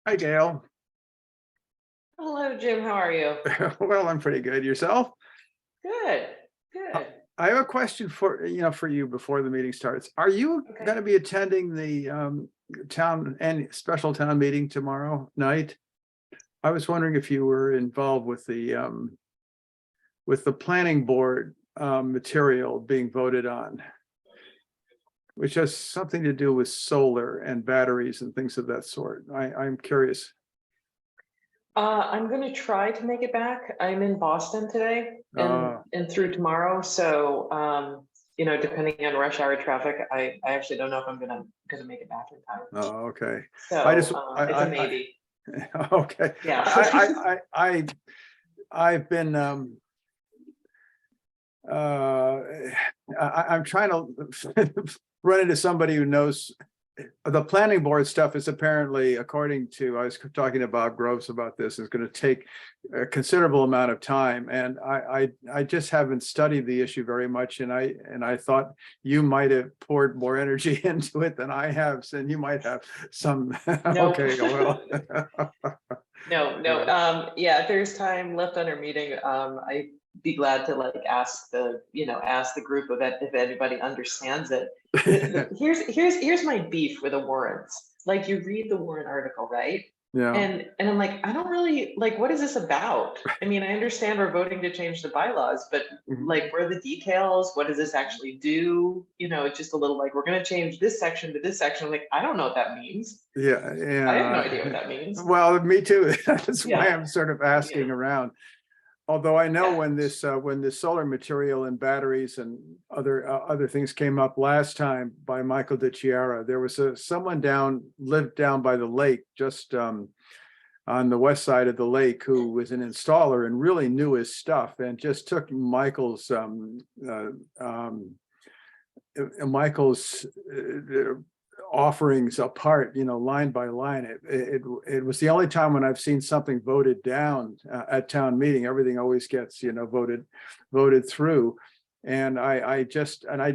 Hi, Gail. Hello, Jim. How are you? Well, I'm pretty good. Yourself? Good. Uh, Good. I have a question for you before the meeting starts. Are you going Okay. to be attending the town and special town meeting tomorrow night? I was wondering if you were involved with the planning board material being voted on, which has something to do with solar and batteries and things of that sort. I'm curious. I'm going to try to make it back. I'm in Boston today and Uh, and through tomorrow. So, depending on rush hour traffic, I actually don't know if I'm gonna make it back in time. okay. I just So, it's a maybe. okay. Yeah. I've been uh I'm trying to run into somebody who knows the planning board stuff. Is apparently, according to, I was talking to Bob Groves about this, is going to take a considerable amount of time, and I just haven't studied the issue very much, and I thought you might have poured more energy into it than I have, and you might have some. Nope. Okay, well. No. Yeah, if there's time left on our meeting, I'd be glad to ask the group of it if anybody understands it. Here's my beef with the warrants. Like, you read the warrant article, right? Yeah. And I'm like, I don't really like, what is this about? I mean, I understand we're voting to change the bylaws, but like, where are the details? What does this actually do? It's just a little like, we're gonna change this section to this section. I'm like, I don't know what that means. Yeah, I have no yeah. idea what that means. Well, me too. That's why Yeah. I'm sort of asking Yeah. around. Although I know Yeah. when this solar material and batteries and other things came up last time by Michael DiChiara, there was someone lived down by the lake, just on the west side of the lake, who was an installer and really knew his stuff, and just took Michael's offerings apart, line by line. It was the only time when I've seen something voted down at town meeting. Everything always gets, voted through. And I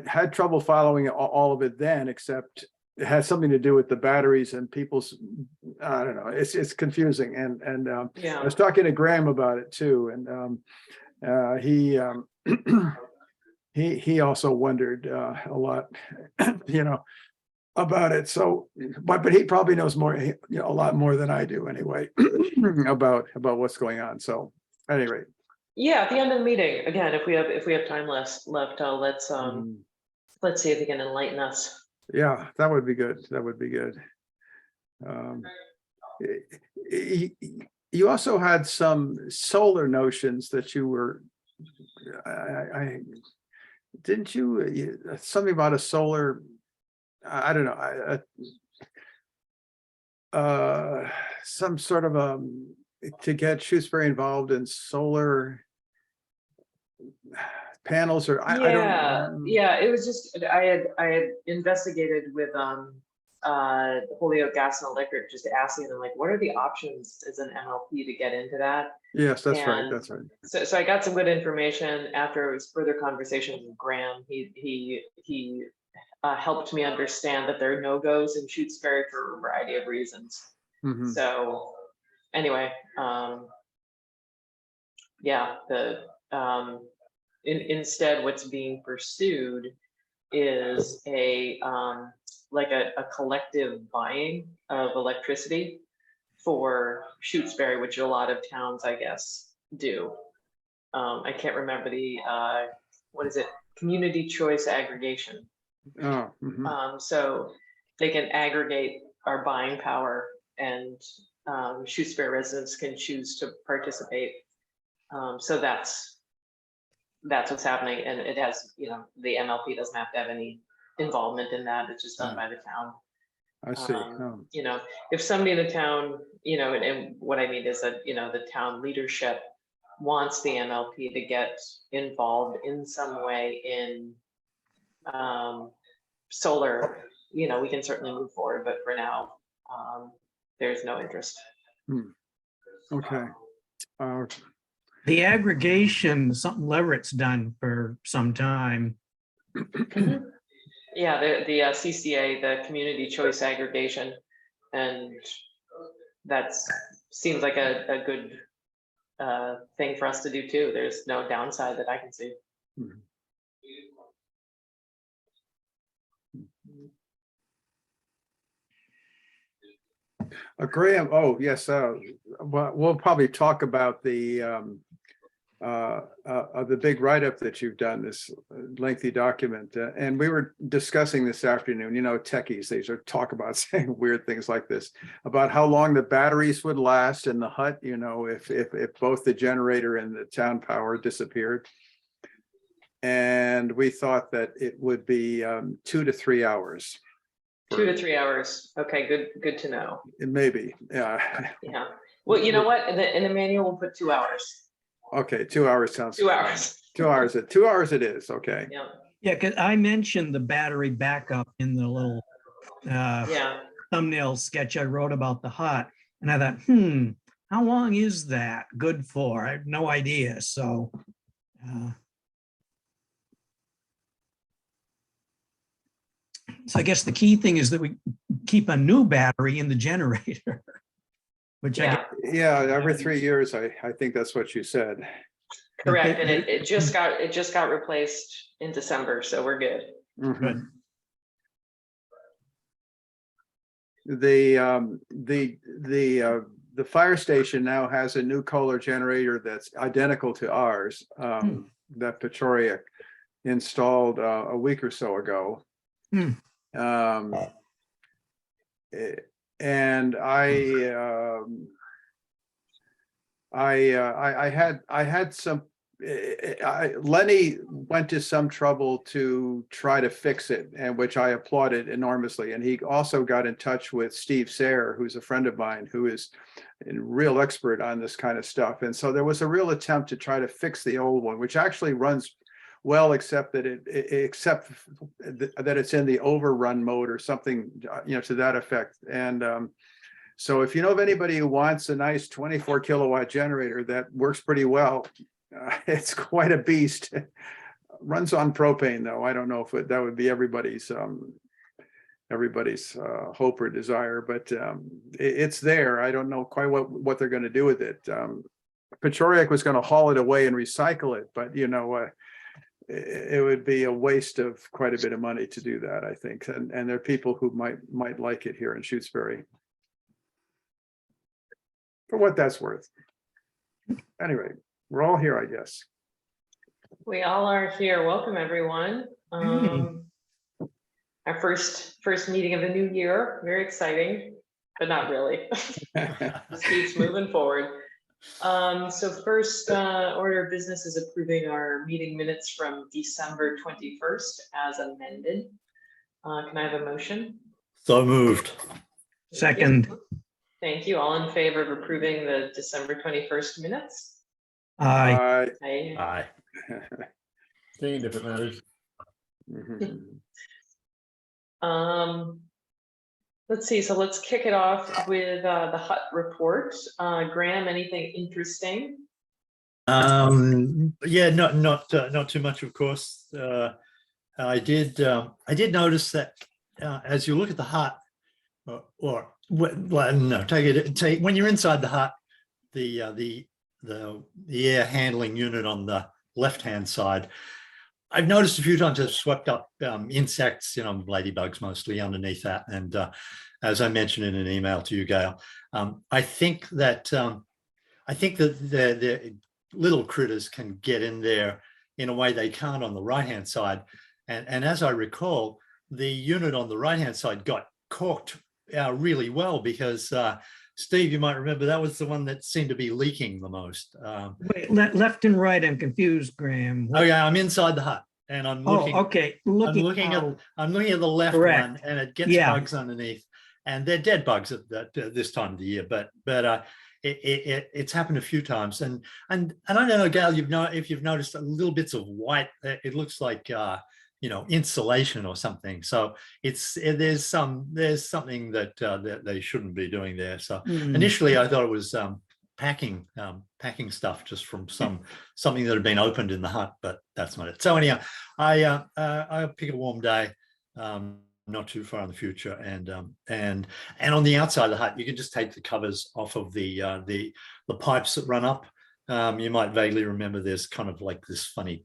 had trouble following all of it then, except it has something to do with the batteries and people's, I don't know, it's confusing. And I Yeah. was talking to Graham about it too. And he he also wondered a lot, about it. So, but he probably knows more, a lot more than I do anyway, about what's going on. So, at any rate. Yeah, at the end of the meeting, again, if we have time left, let's see if he can enlighten us. Yeah, that would be good. That would be good. Um, you also had some solar notions that you were, I didn't something about a solar, I don't know, some sort of to get Shutesbury involved in solar panels, or I don't. Yeah, it was just I had investigated with Holyoke Gas and Electric, just asking them, like, what are the options as an MLP to get into that. Yes, that's right. And That's right. so I got some good information after it was further conversations with Graham. He helped me understand that there are no-goes in Shutesbury for a variety of reasons. Mhm. So anyway, yeah, instead what's being pursued is a collective buying of electricity for Shutesbury, which a lot of towns, I guess, do. I can't remember the what is it? Community choice aggregation. Oh, mhm. So they can aggregate our buying power, and Shutesbury residents can choose to participate. So that's what's happening, and it has, the MLP doesn't have to have any involvement in that. It's just done by the town. I see. Oh, If somebody in the town, and what I mean is that, the town leadership wants the MLP to get involved in some way in solar, we can certainly move forward, but for now, there's no interest. okay. The aggregation, something Leverett's done for some time. Yeah, the CCA, the community choice aggregation, and that's seems like a good thing for us to do too. There's no downside that I can see. Mhm. Graham, oh, yes, we'll probably talk about the big write-up that you've done, this lengthy document. And we were discussing this afternoon, you know, techies, they sort of talk about saying weird things like this, about how long the batteries would last in the hut, you know, if both the generator and the town power disappeared. And we thought that it would be 2 to 3 hours. 2 to 3 hours. Okay, good to know. It may be, yeah. Yeah. Well, you know what? In the manual, we'll put 2 hours. Okay, 2 hours sounds. 2 hours. 2 hours. 2 hours it is. Okay. Yeah. Yeah, because I mentioned the battery backup in the little Yeah. thumbnail sketch I wrote about the hut. And I thought, how long is that good for? I have no idea. So I guess the key thing is that we keep a new battery in the generator, which I guess, Yeah, every 3 years, I think that's what you said. Correct. And it just got replaced in December, so we're good. Mhm. The fire station now has a new Kohler generator that's identical to ours, that Petroria installed a week or so ago. And I had some. Lenny went to some trouble to try to fix it, and which I applauded enormously. And he also got in touch with Steve Sayre, who's a friend of mine, who is a real expert on this kind of stuff. And so there was a real attempt to try to fix the old one, which actually runs well, except that that it's in the overrun mode or something, you know, to that effect. And so if you know of anybody who wants a nice 24 kilowatt generator that works pretty well, it's quite a beast. Runs on propane though. I don't know if that would be everybody's hope or desire, but it's there. I don't know quite what they're going to do with it. Petroria was going to haul it away and recycle it, but you know, it would be a waste of quite a bit of money to do that, I think. And there are people who might like it here in Shutesbury, for what that's worth. Anyway, we're all here, I guess. We all are here. Welcome, everyone. Our first meeting of the new year. Very exciting, but not really. Just keeps moving forward. So first order of business is approving our meeting minutes from December 21st as amended. Can I have a motion? So moved. second. Thank you. All in favor of approving the December 21st minutes? Aye. Aye. Aye. Staying if it matters. Let's see. So let's kick it off with the hut report. Graham, anything interesting? Yeah, not too much, of course. I did notice that as you look at the hut, take when you're inside the hut, the air handling unit on the left-hand side, I've noticed a few times I've swept up insects, you know, ladybugs mostly underneath that. And as I mentioned in an email to you, Gail, I think that the little critters can get in there in a way they can't on the right-hand side. And as I recall, the unit on the right-hand side got corked really well because Steve, you might remember that was the one that seemed to be leaking the most. Wait, left and right, I'm confused, Graham. Oh yeah, I'm inside the hut and I'm looking. Oh, okay. I'm looking at the left Correct. one, and it gets bugs underneath, and they're dead bugs at this time of the year. But it's happened a few times, and I don't know, Gail, if you've noticed a little bits of white. It looks like you know, insulation or something. So there's something that they shouldn't be doing there. So initially I thought it was packing stuff just from something that had been opened in the hut, but that's not it. So anyhow, I pick a warm day. not too far in the future, and on the outside of the hut, you can just take the covers off of the pipes that run up. You might vaguely remember there's kind of like this funny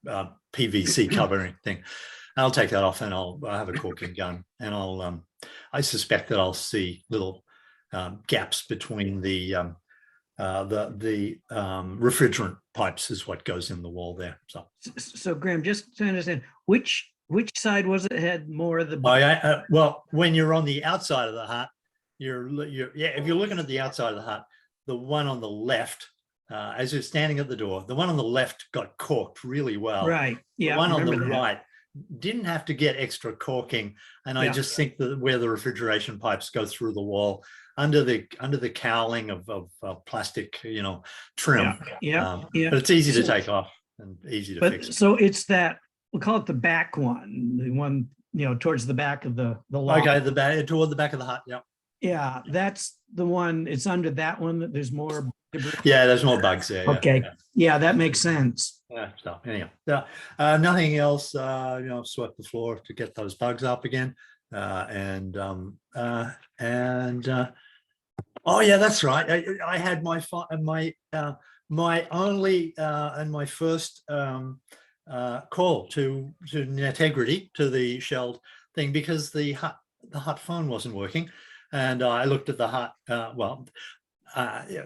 PVC covering thing. I'll take that off, and I'll have a caulking gun, and I suspect that I'll see little gaps between the refrigerant pipes is what goes in the wall there. So Graham, just to understand, which side was it had more of the? Well, when you're on the outside of the hut, if you're looking at the outside of the hut, the one on the left, as you're standing at the door, the one on the left got caulked really well. Right. Yeah. The one on the remember that. right didn't have to get extra caulking, and I Yeah. just think that where the refrigeration pipes go through the wall under the cowling of plastic, trim. Yeah. But it's easy to take off and easy to fix. So it's that, we'll call it the back one, the one, towards the back of the loft. Okay, toward the back of the hut. Yeah. Yeah, that's the one. It's under that one that there's more debris. Yeah, there's more bugs there. Okay. Yeah, that makes sense. Yeah. So anyhow, nothing else. Swept the floor to get those bugs up again, oh yeah, that's right. I had my only and my first call to Netegrity, to the Shelled thing, because the hut phone wasn't working, and I looked at the hut.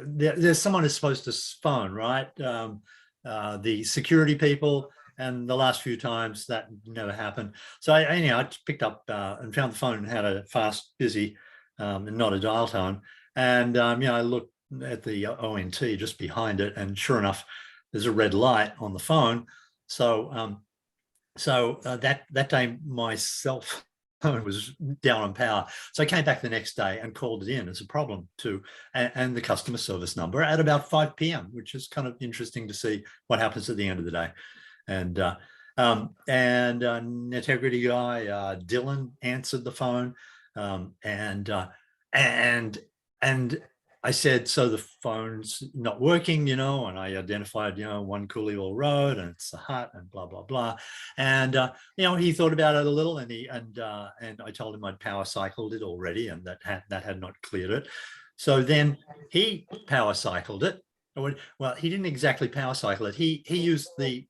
There's someone who's supposed to phone, right? The security people, and the last few times that never happened. So I picked up and found the phone and had a fast, busy, and not a dial tone. And I looked at the ONT just behind it, and sure enough, there's a red light on the phone. So that day my cell phone was down on power. So I came back the next day and called it in as a problem and the customer service number at about 5 p.m., which is kind of interesting to see what happens at the end of the day. And Netegrity guy, Dylan, answered the phone, and I said, so the phone's not working, and I identified, One Cooleyville Road, and it's the hut, and blah, blah, blah. And, he thought about it a little, and I told him I'd power cycled it already, and that had not cleared it. So then he power cycled it. Well, he didn't exactly power cycle it. He used the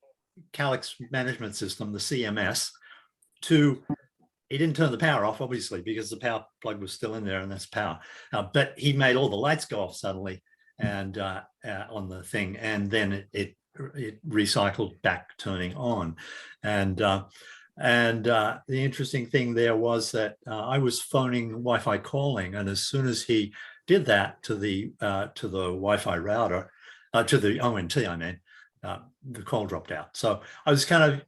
Calix management system, the CMS, he didn't turn the power off, obviously, because the power plug was still in there, and that's power. But he made all the lights go off suddenly, and on the thing, and then it recycled back, turning on. And the interesting thing there was that I was phoning Wi-Fi calling, and as soon as he did that to the Wi-Fi router, to the ONT, the call dropped out. So I was kind of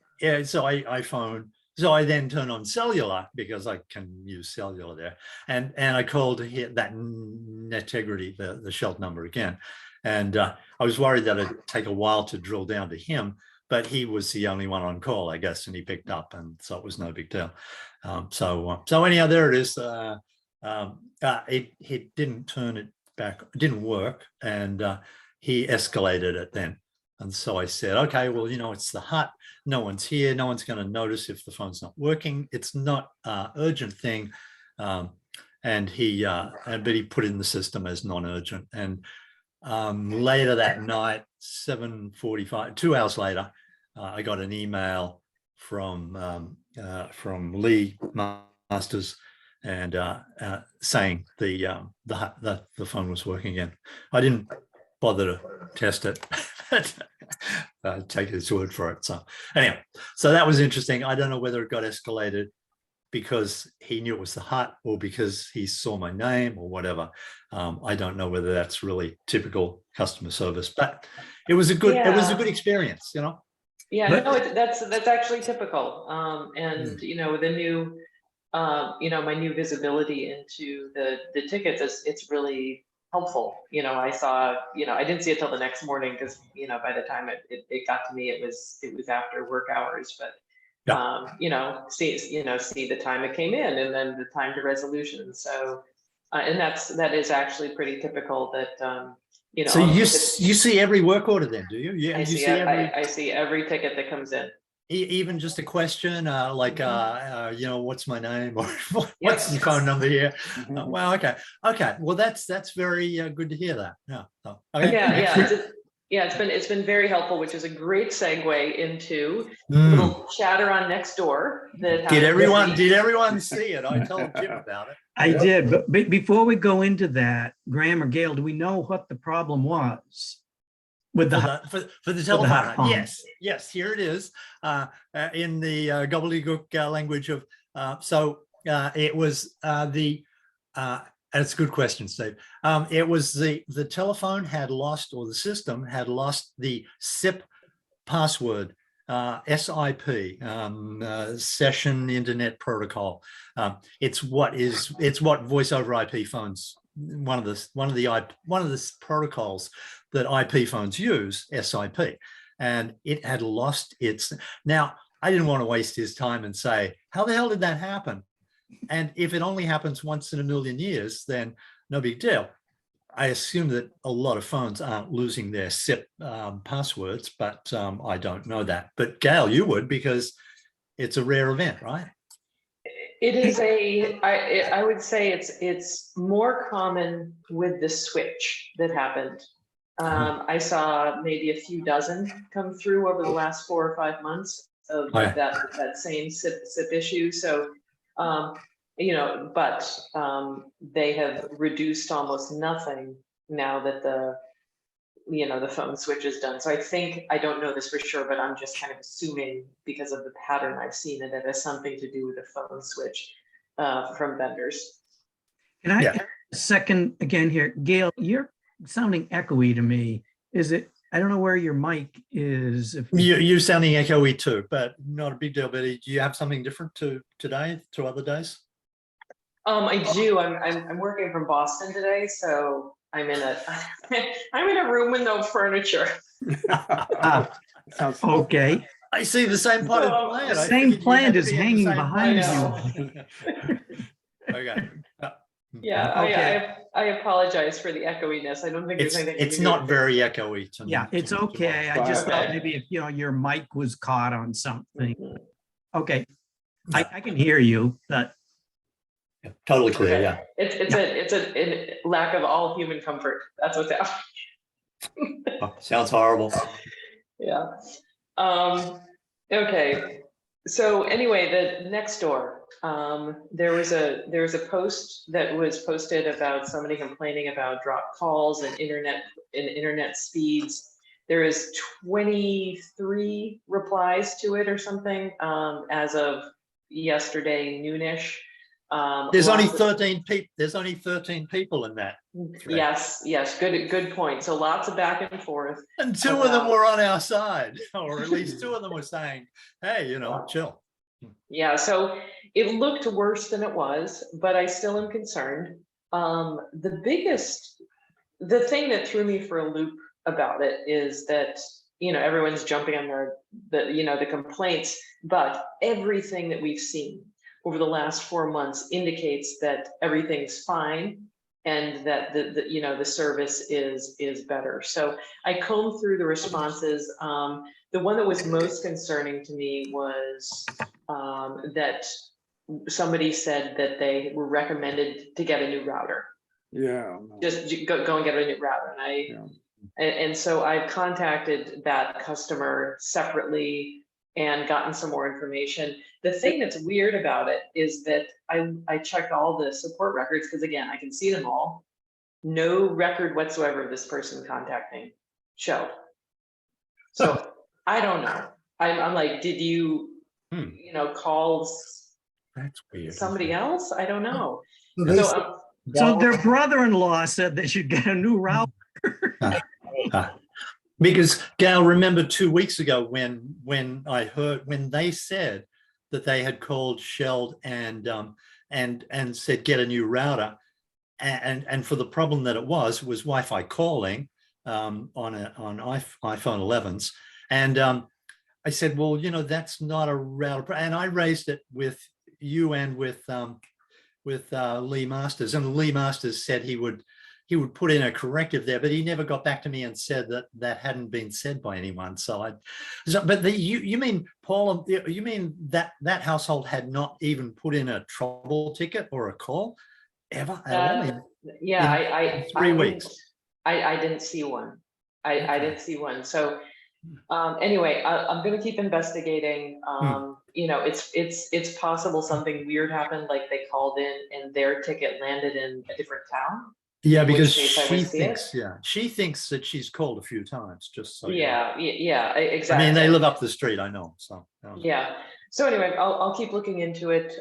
So I phoned. So I then turned on cellular, because I can use cellular there. And I called that Netegrity, the Shelled number again. And I was worried that it'd take a while to drill down to him, but he was the only one on call, I guess, and he picked up, and so it was no big deal. So anyhow, there it is. It didn't turn it back, it didn't work, and he escalated it then. And so I said, okay, well, it's the hut. No one's here. No one's going to notice if the phone's not working. It's not an urgent thing. But he put in the system as non-urgent. And later that night, 7:45, 2 hours later, I got an email from Lee Masters, and saying the phone was working again. I didn't bother to test it. Take his word for it. So anyhow, so that was interesting. I don't know whether it got escalated because he knew it was the hut, or because he saw my name, or whatever. I don't know whether that's really typical customer service, but it was a good experience, Yeah, But- no, that's actually typical. And with the new, my new visibility into the tickets, it's really helpful. I saw, I didn't see it till the next morning, because by the time it got to me, it was after work hours. But see the time it came in, and then the time to resolution. So and that is actually pretty typical that So you see every work order then, do you? Yeah, I see every ticket that comes in. even just a question like, you know, what's my name or what's the phone number here? Well, okay. Well, that's very good to hear that. Yeah. Oh, okay. It's been very helpful, which is a great segue into Mm. little chatter on Nextdoor. That Did happened this week. everyone see it? I told Jim about it. I did, but before we go into that, Graham or Gail, do we know what the problem was with For the telephone? hot phone. Yes, here it is in the gobbledygook language of it was and it's a good question, Steve. It was the telephone had lost, or the system had lost, the SIP password, SIP, Session Internet Protocol. It's what voice over IP phones, one of the protocols that IP phones use, SIP, and it had lost its. Now, I didn't want to waste his time and say, how the hell did that happen? And if it only happens once in a million years, then no big deal. I assume that a lot of phones aren't losing their SIP passwords, but I don't know that. But Gail, you would, because it's a rare event, right? It is I would say it's more common with the switch that happened. I saw maybe a few dozen come through over the last 4 or 5 months of that same SIP issue. So, you know, but they have reduced almost nothing now that the phone switch is done. So I don't know this for sure, but I'm just kind of assuming, because of the pattern I've seen, that it has something to do with the phone switch from vendors. Can I second again here? Gail, you're sounding echoey to me. Is it? I don't know where your mic is. You're sounding echoey too, but not a big deal. But do you have something different today to other days? I do. I'm working from Boston today, so I'm in a room with no furniture. Sounds Okay. I see the same potted plant. The I same figured you'd plant have to is be in the hanging same behind place. Okay. Yeah, Okay. I apologize for the echoiness. I don't think there's anything. It's not very echoey to me. Yeah, it's okay. I just thought maybe if your mic was caught on something. Okay, I can hear you, but Totally clear. Okay. Yeah. It's a lack of all human comfort. That's what's happening. Oh, sounds horrible. Yeah. Okay. So anyway, the Nextdoor. There was a post that was posted about somebody complaining about dropped calls and internet speeds. There is 23 replies to it or something as of yesterday noonish. There's only 13 people. There's only 13 people in that. Yes. Good point. So lots of back and forth. And two of them were on our side, or at least two of them were saying, "Hey, chill." Yeah. So it looked worse than it was, but I still am concerned. The thing that threw me for a loop about it is that everyone's jumping on the complaints, but everything that we've seen over the last 4 months indicates that everything's fine and that the service is better. So I combed through the responses. The one that was most concerning to me was that somebody said that they were recommended to get a new router. Yeah. Just go and get a new router. And so I contacted that customer separately and gotten some more information. The thing that's weird about it is that I checked all the support records, because again, I can see them all. No record whatsoever of this person contacting showed. So I don't know. I'm like, did you, call That's weird. somebody else? I don't know. so their brother-in-law said they should get a new router. Because Gail, remember 2 weeks ago when they said that they had called Shell and said get a new router, and for the problem that it was Wi-Fi calling on iPhone 11s, and I said, well, that's not a router, and I raised it with you and with Lee Masters, and Lee Masters said he would he would put in a corrective there, but he never got back to me and said that that hadn't been said by anyone. But you mean, Paul, you mean that that household had not even put in a trouble ticket or a call ever at all? Yeah, in 3 weeks. I didn't see one. I Okay. didn't see one. So anyway, I'm going to keep investigating. You know, it's possible something weird happened, like they called in and their ticket landed in a different town. Yeah, in which because case I would see it. she thinks that she's called a few times, just so you know. Yeah, I exactly. mean, they live up the street, I know, so. Yeah. So anyway, I'll keep looking into it.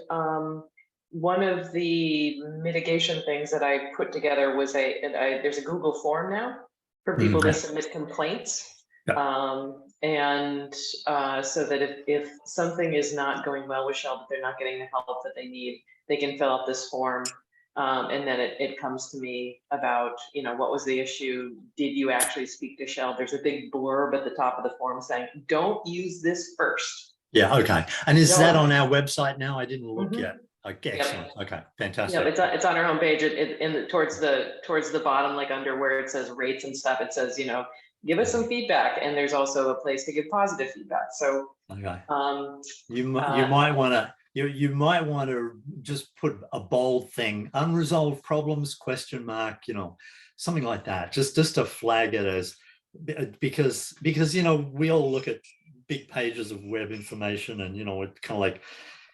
One of the mitigation things that I put together was there's a Google form now for people to submit complaints. And so that if something is not going well with Shell, that they're not getting the help that they need, they can fill out this form. And then it comes to me about, you know, what was the issue? Did you actually speak to Shell? There's a big blurb at the top of the form saying, don't use this first. Yeah, okay. And is that on our website now? I didn't look yet. Okay, excellent. Yep. Okay, fantastic. Yeah, it's on our homepage. Towards the bottom, like under where it says rates and stuff, it says, you know, give us some feedback, and there's also a place to give positive feedback. So okay. You might want to you might want to just put a bold thing, unresolved problems, ? You know, something like that, just to flag it as, because you know, we all look at big pages of web information, and you know, it kind of like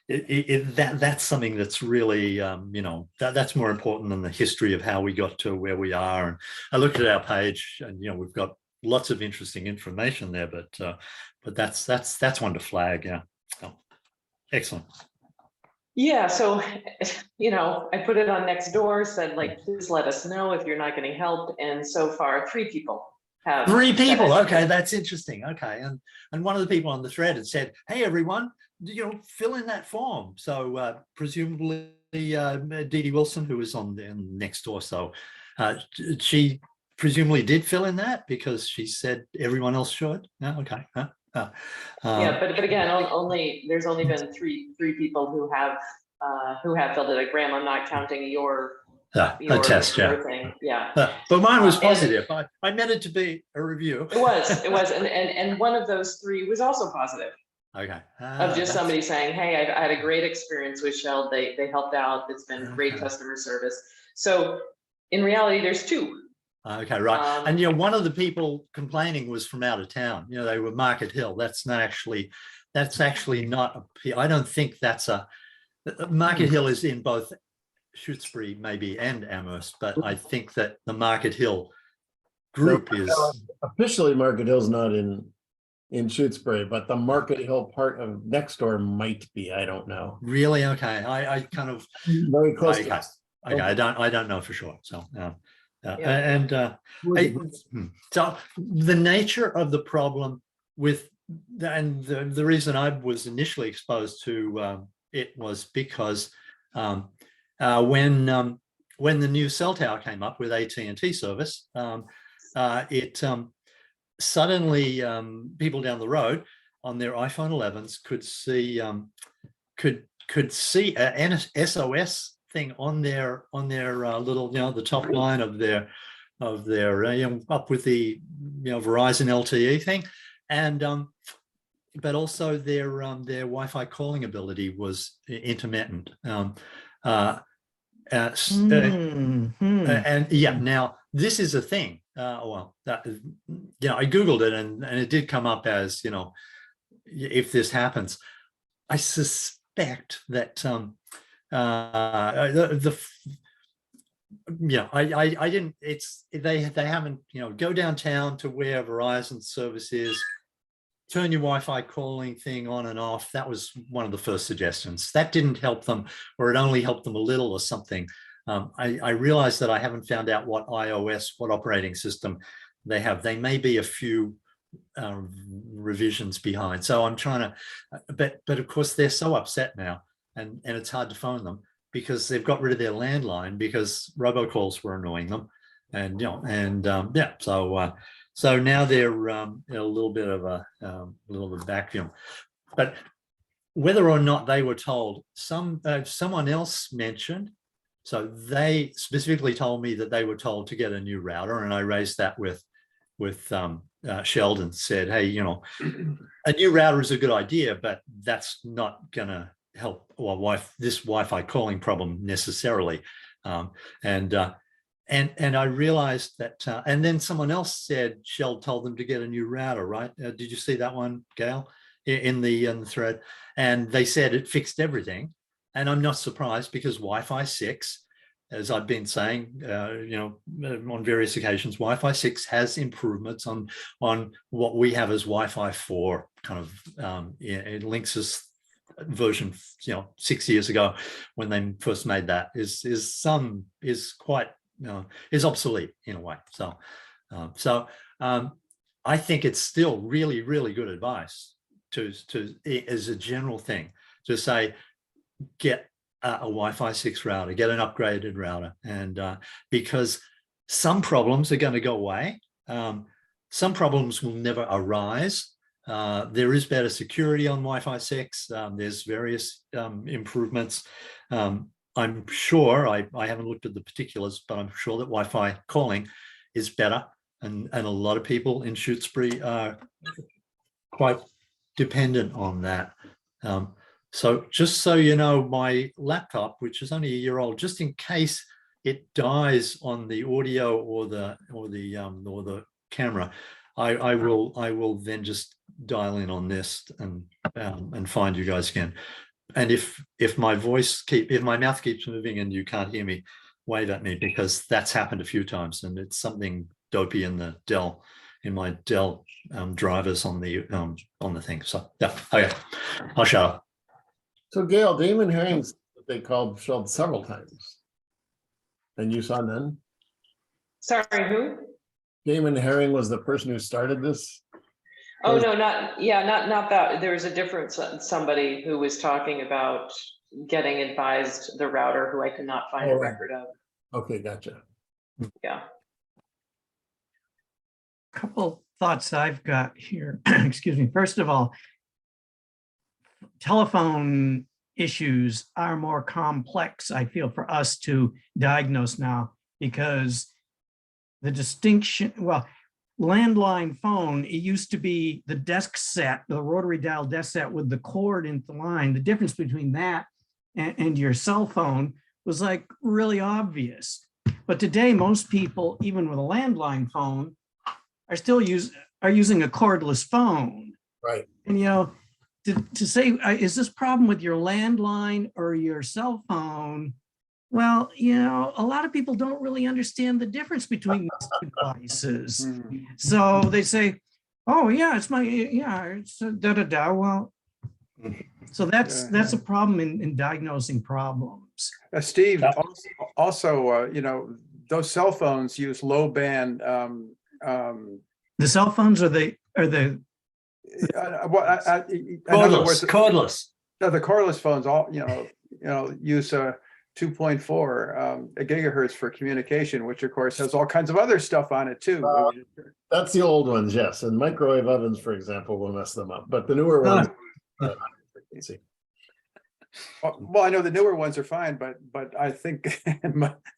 that's something that's really you know, that's more important than the history of how we got to where we are. And I looked at our page, and you know, we've got lots of interesting information there, but that's one to flag. Yeah. Oh, excellent. Yeah, so you know, I put it on Nextdoor, said like, please let us know if you're not getting help, and so far 3 people have. 3 people. Okay, that's interesting. Okay, and one of the people on the thread had said, hey everyone, you know, fill in that form. So presumably Dee Dee Wilson, who was on the Nextdoor, so she presumably did fill in that because she said everyone else should. Yeah, okay. Yeah, but again, there's only been three people who have filled it. Like Graham, I'm not counting your a test, your thing. Yeah. But mine was positive. I meant it to be a review. It was, and one of those 3 was also positive. Okay. Of just somebody saying, hey, I had a great experience with Shell. They helped out. It's been great customer service. So in reality, there's 2. Okay, right. And you know, one of the people complaining was from out of town. You know, they were Market Hill. That's actually not I don't think that's Market Hill is in both Shutesbury maybe and Amherst, but I think that the Market Hill group is officially Market Hill's not in Shutesbury, but the Market Hill part of Nextdoor might be. I don't know. Really? Okay. I kind of very close. Okay. Okay. I don't know for sure. So so the nature of the problem with, and the reason I was initially exposed to it was because when the new cell tower came up with AT&T service, it suddenly people down the road on their iPhone 11s could see an SOS thing on their little, you know, the top line of their you know, up with the, you know, Verizon LTE thing, and but also their Wi-Fi calling ability was intermittent. And yeah, now this is a thing. Well, you know, I Googled it, and it did come up as, you know, if this happens. I suspect that yeah, I didn't, they haven't, you know, go downtown to where Verizon service is, turn your Wi-Fi calling thing on and off. That was one of the first suggestions. That didn't help them, or it only helped them a little or something. I realized that I haven't found out what operating system they have. They may be a few revisions behind. So I'm trying to, but of course they're so upset now, and it's hard to phone them because they've got rid of their landline because robocalls were annoying them, and you know, and yeah, so now they're in a little bit of a vacuum. But whether or not they were told, someone else mentioned So they specifically told me that they were told to get a new router, and I raised that with Sheldon. Said, hey, you know, a new router is a good idea, but that's not going to help this Wi-Fi calling problem necessarily. And I realized that, and then someone else said Shell told them to get a new router, right? Did you see that one, Gail, in the thread? And they said it fixed everything. And I'm not surprised, because Wi-Fi 6, as I've been saying, you know, on various occasions, Wi-Fi 6 has improvements on what we have as Wi-Fi 4, kind of it links us version, you know, 6 years ago when they first made that is quite, you know, is obsolete in a way. So I think it's still really, really good advice to as a general thing to say, get a Wi-Fi 6 router, get an upgraded router, and because some problems are going to go away. Some problems will never arise. There is better security on Wi-Fi 6. There's various improvements. I'm sure, I haven't looked at the particulars, but I'm sure that Wi-Fi calling is better. And a lot of people in Shutesbury are quite dependent on that. So just so you know, my laptop, which is only a year old, just in case it dies on the audio or the camera, I will then just dial in on this and find you guys again. And if my mouth keeps moving and you can't hear me, wave at me, because that's happened a few times, and it's something dopey in my Dell drivers on the thing. So yeah, okay, I'll shut up. So Gail, Damon Herring's they called Shelled several times. And you saw none? Sorry, who? Damon Herring was the person who started this? Oh, no, not that. There was a different somebody who was talking about getting advised the router, who I could not find a record of. Okay, gotcha. Yeah. Couple thoughts I've got here. Excuse me. First of all, telephone issues are more complex, I feel, for us to diagnose now, because the distinction, well, landline phone, it used to be the desk set, the rotary dial desk set with the cord into the line. The difference between that and your cell phone was like really obvious. But today, most people, even with a landline phone, are still using a cordless phone. Right. And, you know, to say, is this problem with your landline or your cell phone? Well, you know, a lot of people don't really understand the difference between these two devices. So they say, oh yeah, it's da-da-da. Well, so that's a problem in diagnosing problems. Steve, also, you know, those cell phones use low band. The cell phones are the Cordless. No, the cordless phones all use 2.4 gigahertz for communication, which of course has all kinds of other stuff on it too. That's the old ones, yes. And microwave ovens, for example, will mess them up. But the newer ones, well, I know the newer ones are fine, but I think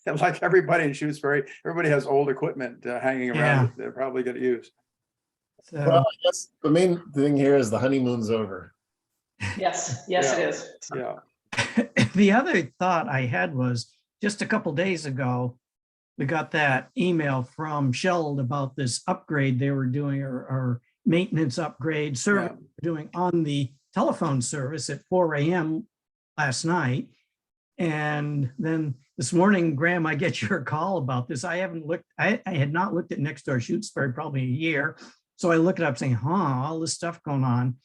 like everybody in Shutesbury, everybody has old equipment hanging around that they're probably going to use. So, well, I guess the main thing here is the honeymoon's over. Yes, it is. Yeah. the other thought I had was just a couple days ago, we got that email from Shell about this upgrade they were doing, or maintenance upgrade service doing on the telephone service at 4 a.m. last night. And then this morning, Graham, I get your call about this. I haven't looked, I had not looked at Nextdoor Shutesbury probably a year. So I look it up saying, all this stuff going on.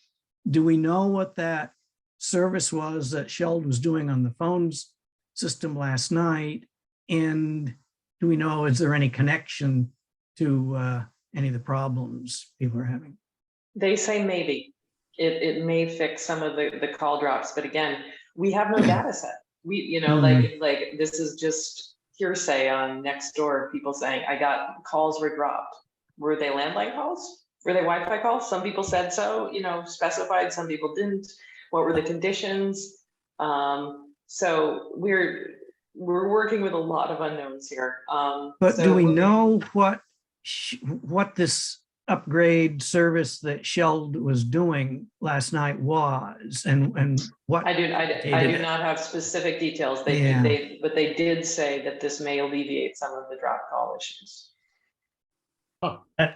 Do we know what that service was that Shell was doing on the phones system last night? And do we know, is there any connection to any of the problems people are having? They say maybe. It may fix some of the call drops, but again, we have no data set. We, you know, like this is just hearsay on Nextdoor, people saying, I got calls were dropped. Were they landline calls? Were they Wi-Fi calls? Some people said so, you know, specified, some people didn't. What were the conditions? So we're working with a lot of unknowns here. But so do we we'll- know what this upgrade service that Sheld was doing last night was, and what? I do did- not have specific details. But they did say that this may alleviate some of the drop call issues.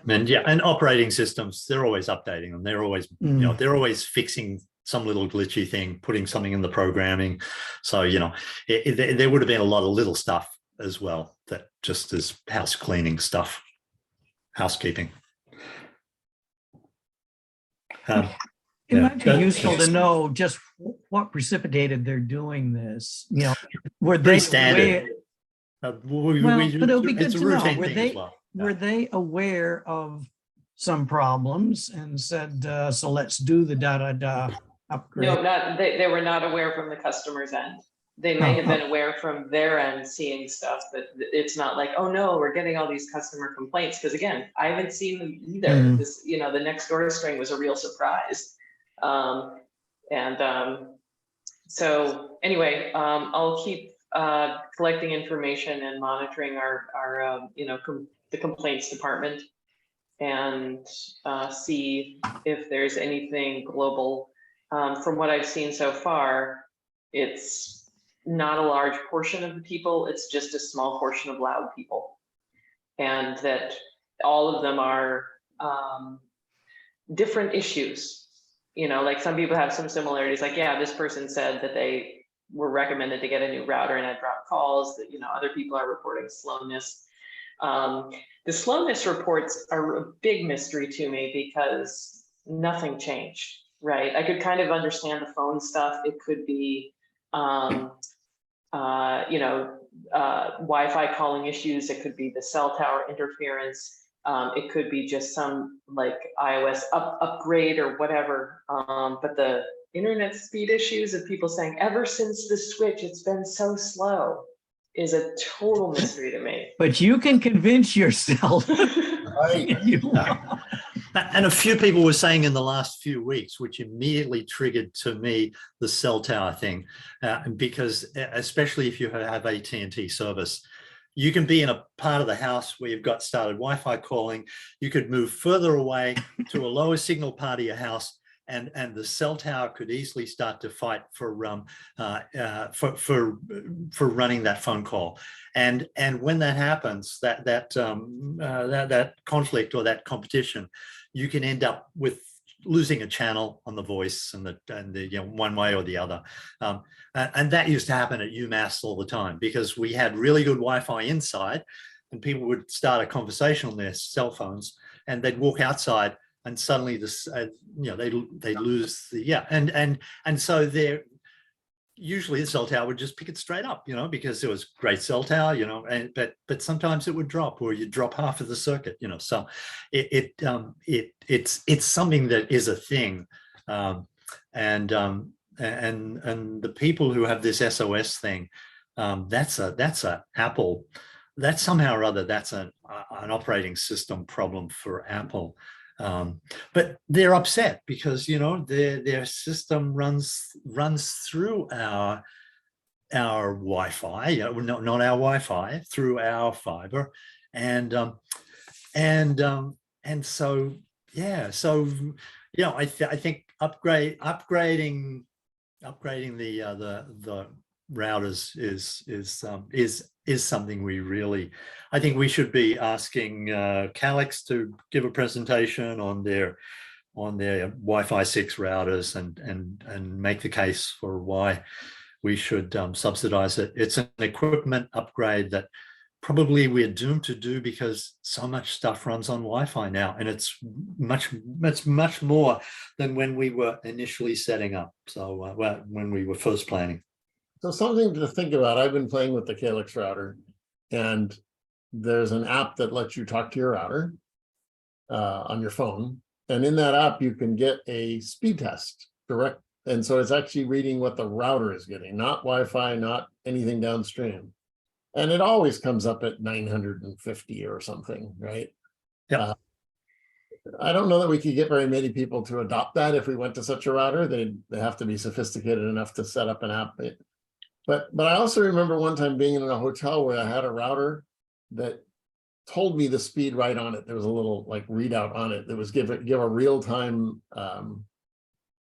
And yeah, and operating systems, they're always updating them. They're always, they're always fixing some little glitchy thing, putting something in the programming. So, there would have been a lot of little stuff as well, that just is house cleaning stuff, housekeeping. It might be useful to know just what precipitated their doing this. Were they Pretty standard. Well, but it'll be good It's a to know. routine Were thing they- as well. Were they aware of some problems and said, so let's do the upgrade? No, they were not aware from the customer's end. They may have been aware from their end, seeing stuff, but it's not like, oh no, we're getting all these customer complaints. Because again, I haven't seen them either. This, the next door string was a real surprise. So anyway, I'll keep collecting information and monitoring our the complaints department, and see if there's anything global. From what I've seen so far, it's not a large portion of the people, it's just a small portion of loud people. And that all of them are different issues. Like some people have some similarities, like, yeah, this person said that they were recommended to get a new router and had dropped calls, that, other people are reporting slowness. The slowness reports are a big mystery to me because nothing changed, right? I could kind of understand the phone stuff. It could be, Wi-Fi calling issues. It could be the cell tower interference. It could be just some like iOS upgrade or whatever. But the internet speed issues of people saying, ever since the switch, it's been so slow, is a total mystery to me. But you can convince yourself. Right. And a few people were saying in the last few weeks, which immediately triggered to me the cell tower thing, because especially if you have AT&T service, you can be in a part of the house where you've got started Wi-Fi calling. You could move further away to a lower signal part of your house, and the cell tower could easily start to fight for running that phone call. And when that happens, that conflict or that competition, you can end up with losing a channel on the voice and the one way or the other. And that used to happen at UMass all the time, because we had really good Wi-Fi inside, and people would start a conversation on their cell phones, and they'd walk outside, and suddenly this, they lose the and so they're usually the cell tower would just pick it straight up, because it was great cell tower, but sometimes it would drop, or you drop half of the circuit, so it's something that is a thing, and the people who have this SOS thing, that's a Apple, that somehow or other that's an operating system problem for Apple. But they're upset because their system runs through our Wi-Fi, not our Wi-Fi, through our fiber, and so I think upgrading the routers is something we really, I think we should be asking Calix to give a presentation on their Wi-Fi 6 routers and make the case for why we should subsidize it. It's an equipment upgrade that probably we're doomed to do because so much stuff runs on Wi-Fi now, and it's much more than when we were initially setting up. So when we were first planning. So something to think about. I've been playing with the Calix router, and there's an app that lets you talk to your router on your phone. And in that app, you can get a speed test direct. And so it's actually reading what the router is getting, not Wi-Fi, not anything downstream. And it always comes up at 950 or something, right? Yeah. I don't know that we could get very many people to adopt that if we went to such a router. They have to be sophisticated enough to set up an app. But I also remember one time being in a hotel where I had a router that told me the speed right on it. There was a little like readout on it that was give a real-time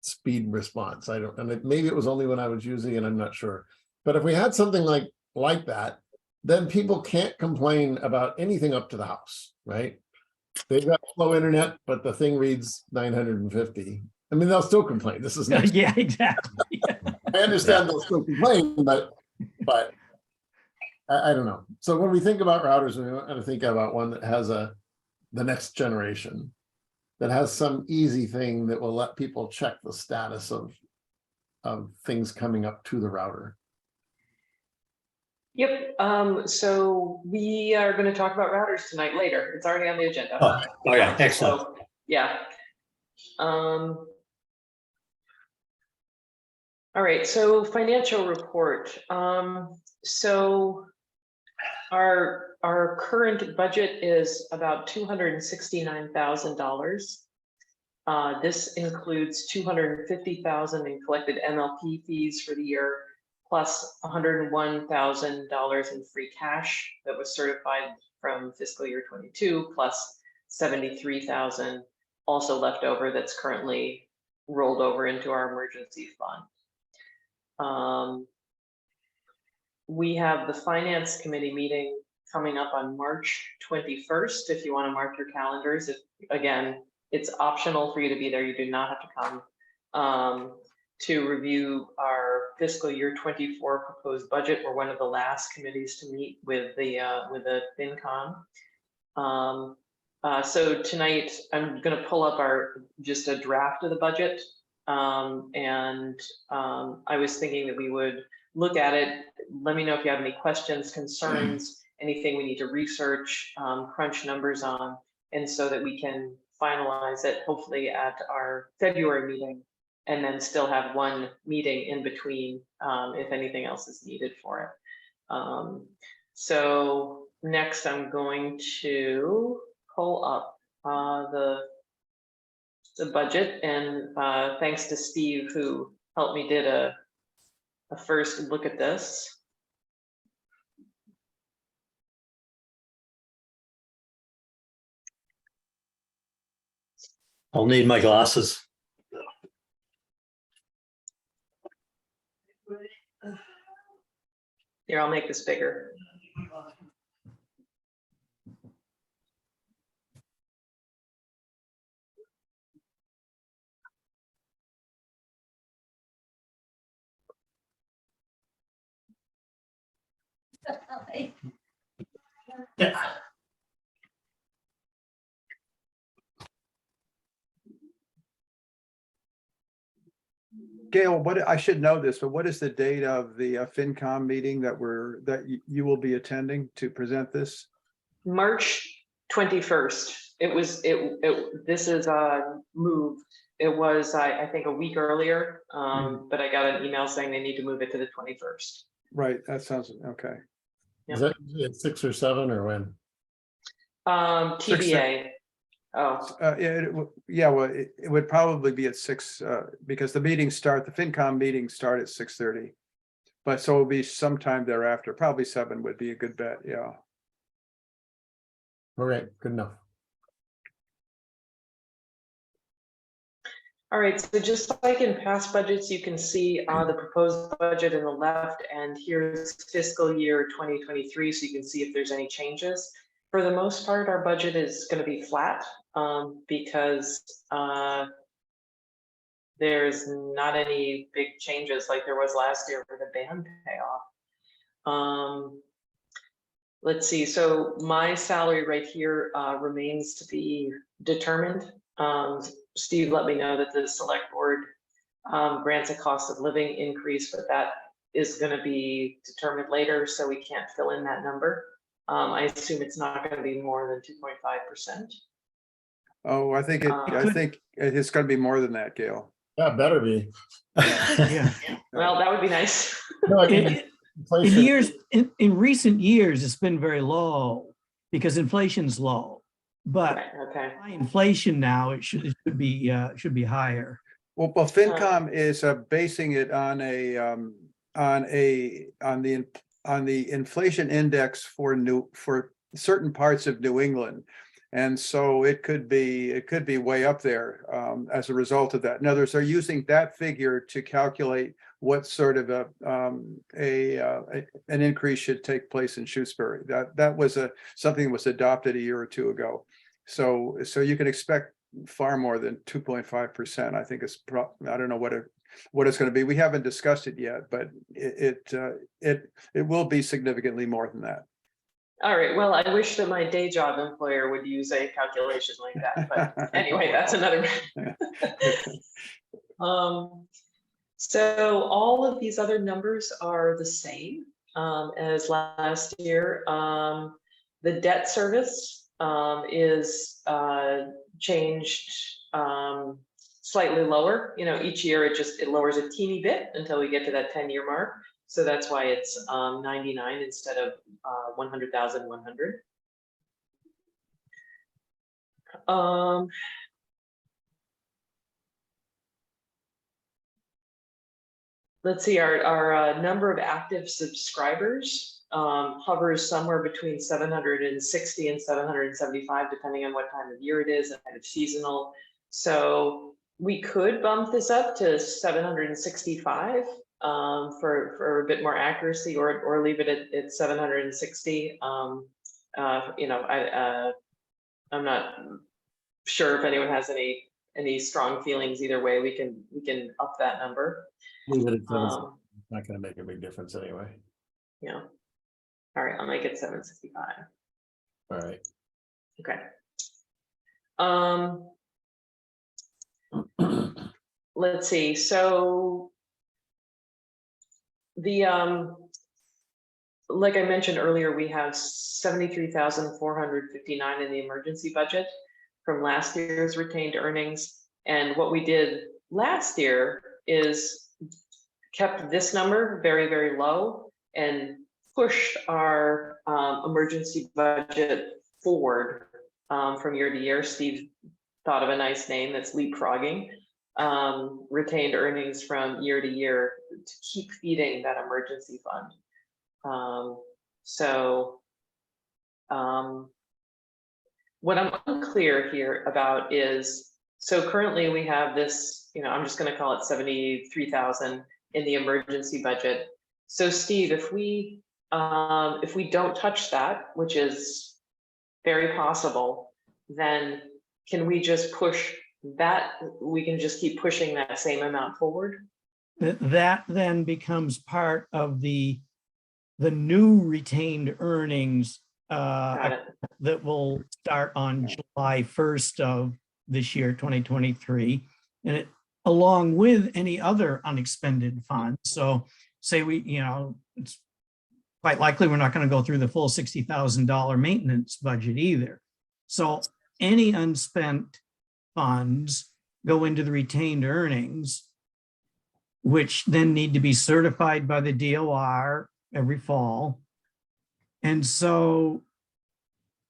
speed response. Maybe it was only when I was using it, I'm not sure. But if we had something like that, then people can't complain about anything up to the house, right? They've got slow internet, but the thing reads 950. I mean, they'll still complain. This is next. Yeah, exactly. I understand they'll still complain, but I don't know. So when we think about routers, we want to think about one that has the next generation, that has some easy thing that will let people check the status of things coming up to the router. Yep, so we are going to talk about routers tonight later. It's already on the agenda. Oh, yeah, excellent. So, yeah. All right, so financial report. So our current budget is about $269,000. This includes $250,000 in collected MLP fees for the year, plus $101,000 in free cash that was certified from fiscal year 22, plus $73,000 also left over that's currently rolled over into our emergency fund. We have the finance committee meeting coming up on March 21st. If you want to mark your calendars, again, it's optional for you to be there. You do not have to come to review our fiscal year 24 proposed budget. We're one of the last committees to meet with the FinCom. So tonight I'm going to pull up just a draft of the budget. I was thinking that we would look at it. Let me know if you have any questions, concerns, anything we need to research, crunch numbers on, and so that we can finalize it hopefully at our February meeting, and then still have one meeting in between if anything else is needed for it. So next I'm going to pull up the budget, and thanks to Steve who helped me did a first look at this. I'll need my glasses. Here, I'll make this bigger. Yeah. Gail, I should know this, but what is the date of the FinCom meeting that you will be attending to present this? March 21st. This is moved. It was, I think, a week earlier, but I got an email saying they need to move it to the 21st. Right, that sounds okay. Yep. Is that usually at 6 or 7 or when? TBA. Oh, Well, it would probably be at 6 because the FinCom meetings start at 6:30. But so it'll be sometime thereafter, probably 7 would be a good bet, yeah. All right, good enough. all right. So just like in past budgets, you can see the proposed budget in the left, and here's fiscal year 2023. So you can see if there's any changes. For the most part, our budget is going to be flat because there's not any big changes like there was last year for the band payoff. Let's see. So my salary right here remains to be determined. Steve let me know that the select board grants a cost of living increase, but that is going to be determined later, so we can't fill in that number. I assume it's not going to be more than 2.5%. Oh, I think it's going to be more than that, Gail. Yeah, better be. Yeah. Well, that would be nice. No, I mean, In recent years, it's been very low because inflation's low. But Okay. by inflation now, it should be higher. Well, FinCom is basing it on on the inflation index for certain parts of New England. And so it could be way up there as a result of that. In other words, they're using that figure to calculate what sort of an increase should take place in Shutesbury. That was something that was adopted a year or two ago. So you can expect far more than 2.5%. I think I don't know what it's going to be. We haven't discussed it yet, but it will be significantly more than that. All right, well, I wish that my day job employer would use a calculation like that, but anyway, that's another. So all of these other numbers are the same as last year. The debt service is changed slightly lower. You know, each year it lowers a teeny bit until we get to that 10-year mark. So that's why it's 99 instead of 100,100. Let's see, our number of active subscribers hovers somewhere between 760 and 775, depending on what time of year it is and kind of seasonal. So we could bump this up to 765 for a bit more accuracy, or leave it at 760. You know, I'm not sure if anyone has any strong feelings either way. We can up that number. Leave it at 7. It's not going to make a big difference anyway. Yeah. All right, I'll make it 765. All right. Okay. Let's see. So the like I mentioned earlier, we have 73,459 in the emergency budget from last year's retained earnings. And what we did last year is kept this number very, very low and pushed our emergency budget forward from year to year. Steve thought of a nice name, that's leapfrogging. Retained earnings from year to year to keep feeding that emergency fund. What I'm unclear here about is, so currently we have this, you know, I'm just going to call it 73,000 in the emergency budget. So Steve, if we don't touch that, which is very possible, then can we just push that? We can just keep pushing that same amount forward. That then becomes part of the new retained earnings Got it. that will start on July 1st of this year, 2023, and it along with any other unexpended funds. So say we, you know, it's quite likely we're not going to go through the full $60,000 maintenance budget either. So any unspent funds go into the retained earnings, which then need to be certified by the DOR every fall. And so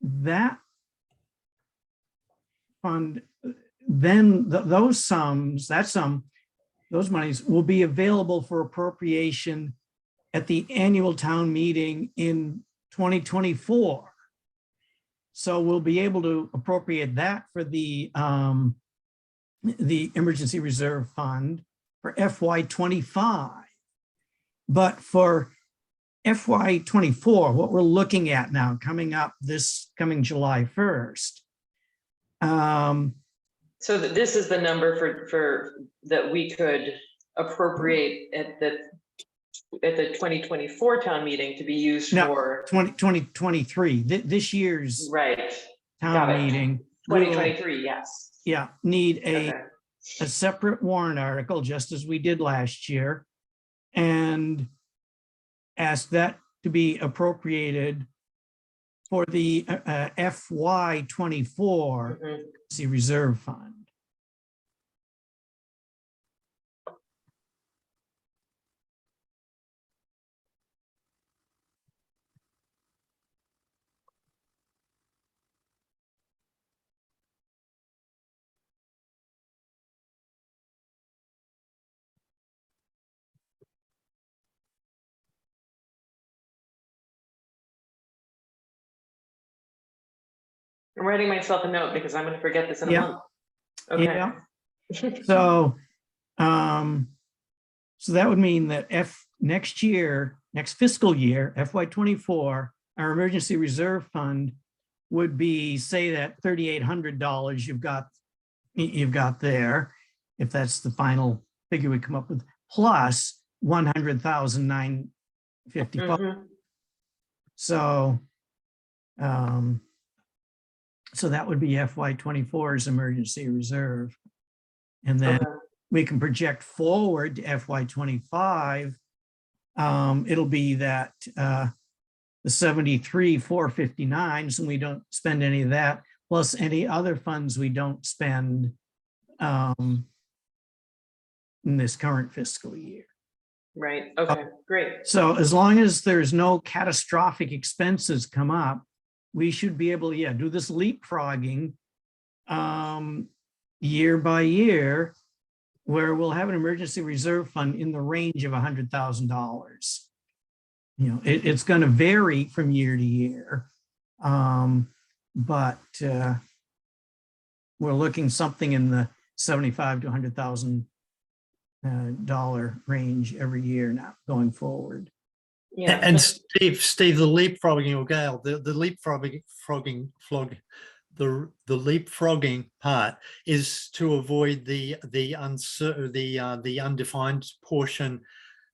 that fund, then those monies will be available for appropriation at the annual town meeting in 2024. So we'll be able to appropriate that for the emergency reserve fund for FY25. But for FY24, what we're looking at now, coming July 1st. So this is the number for that we could appropriate at the 2024 town meeting to be used for 2023, this year's right town meeting. 2023, yes. Yeah, need Okay. a separate warrant article, just as we did last year, and ask that to be appropriated for the FY24 reserve fund. I'm writing myself a note because I'm gonna forget this in a Yeah. month. Okay. Yeah. So, so that would mean that next fiscal year, FY24, our emergency reserve fund would be, say, that $3,800 you've got there, if that's the final figure we come up with, plus 100,955. Mhm. So, so that would be FY24's emergency reserve. And then Okay. we can project forward to FY25. It'll be that the 73,459, so we don't spend any of that, plus any other funds we don't spend in this current fiscal year. Right, okay, great. So as long as there's no catastrophic expenses come up, we should be able to, yeah, do this leapfrogging year by year, where we'll have an emergency reserve fund in the range of $100,000. You know, it's going to vary from year to year, but we're looking something in the $75,000 to $100,000 range every year now going forward. Yeah. And Steve, the leapfrogging, or Gail, the leapfrogging part is to avoid the undefined portion,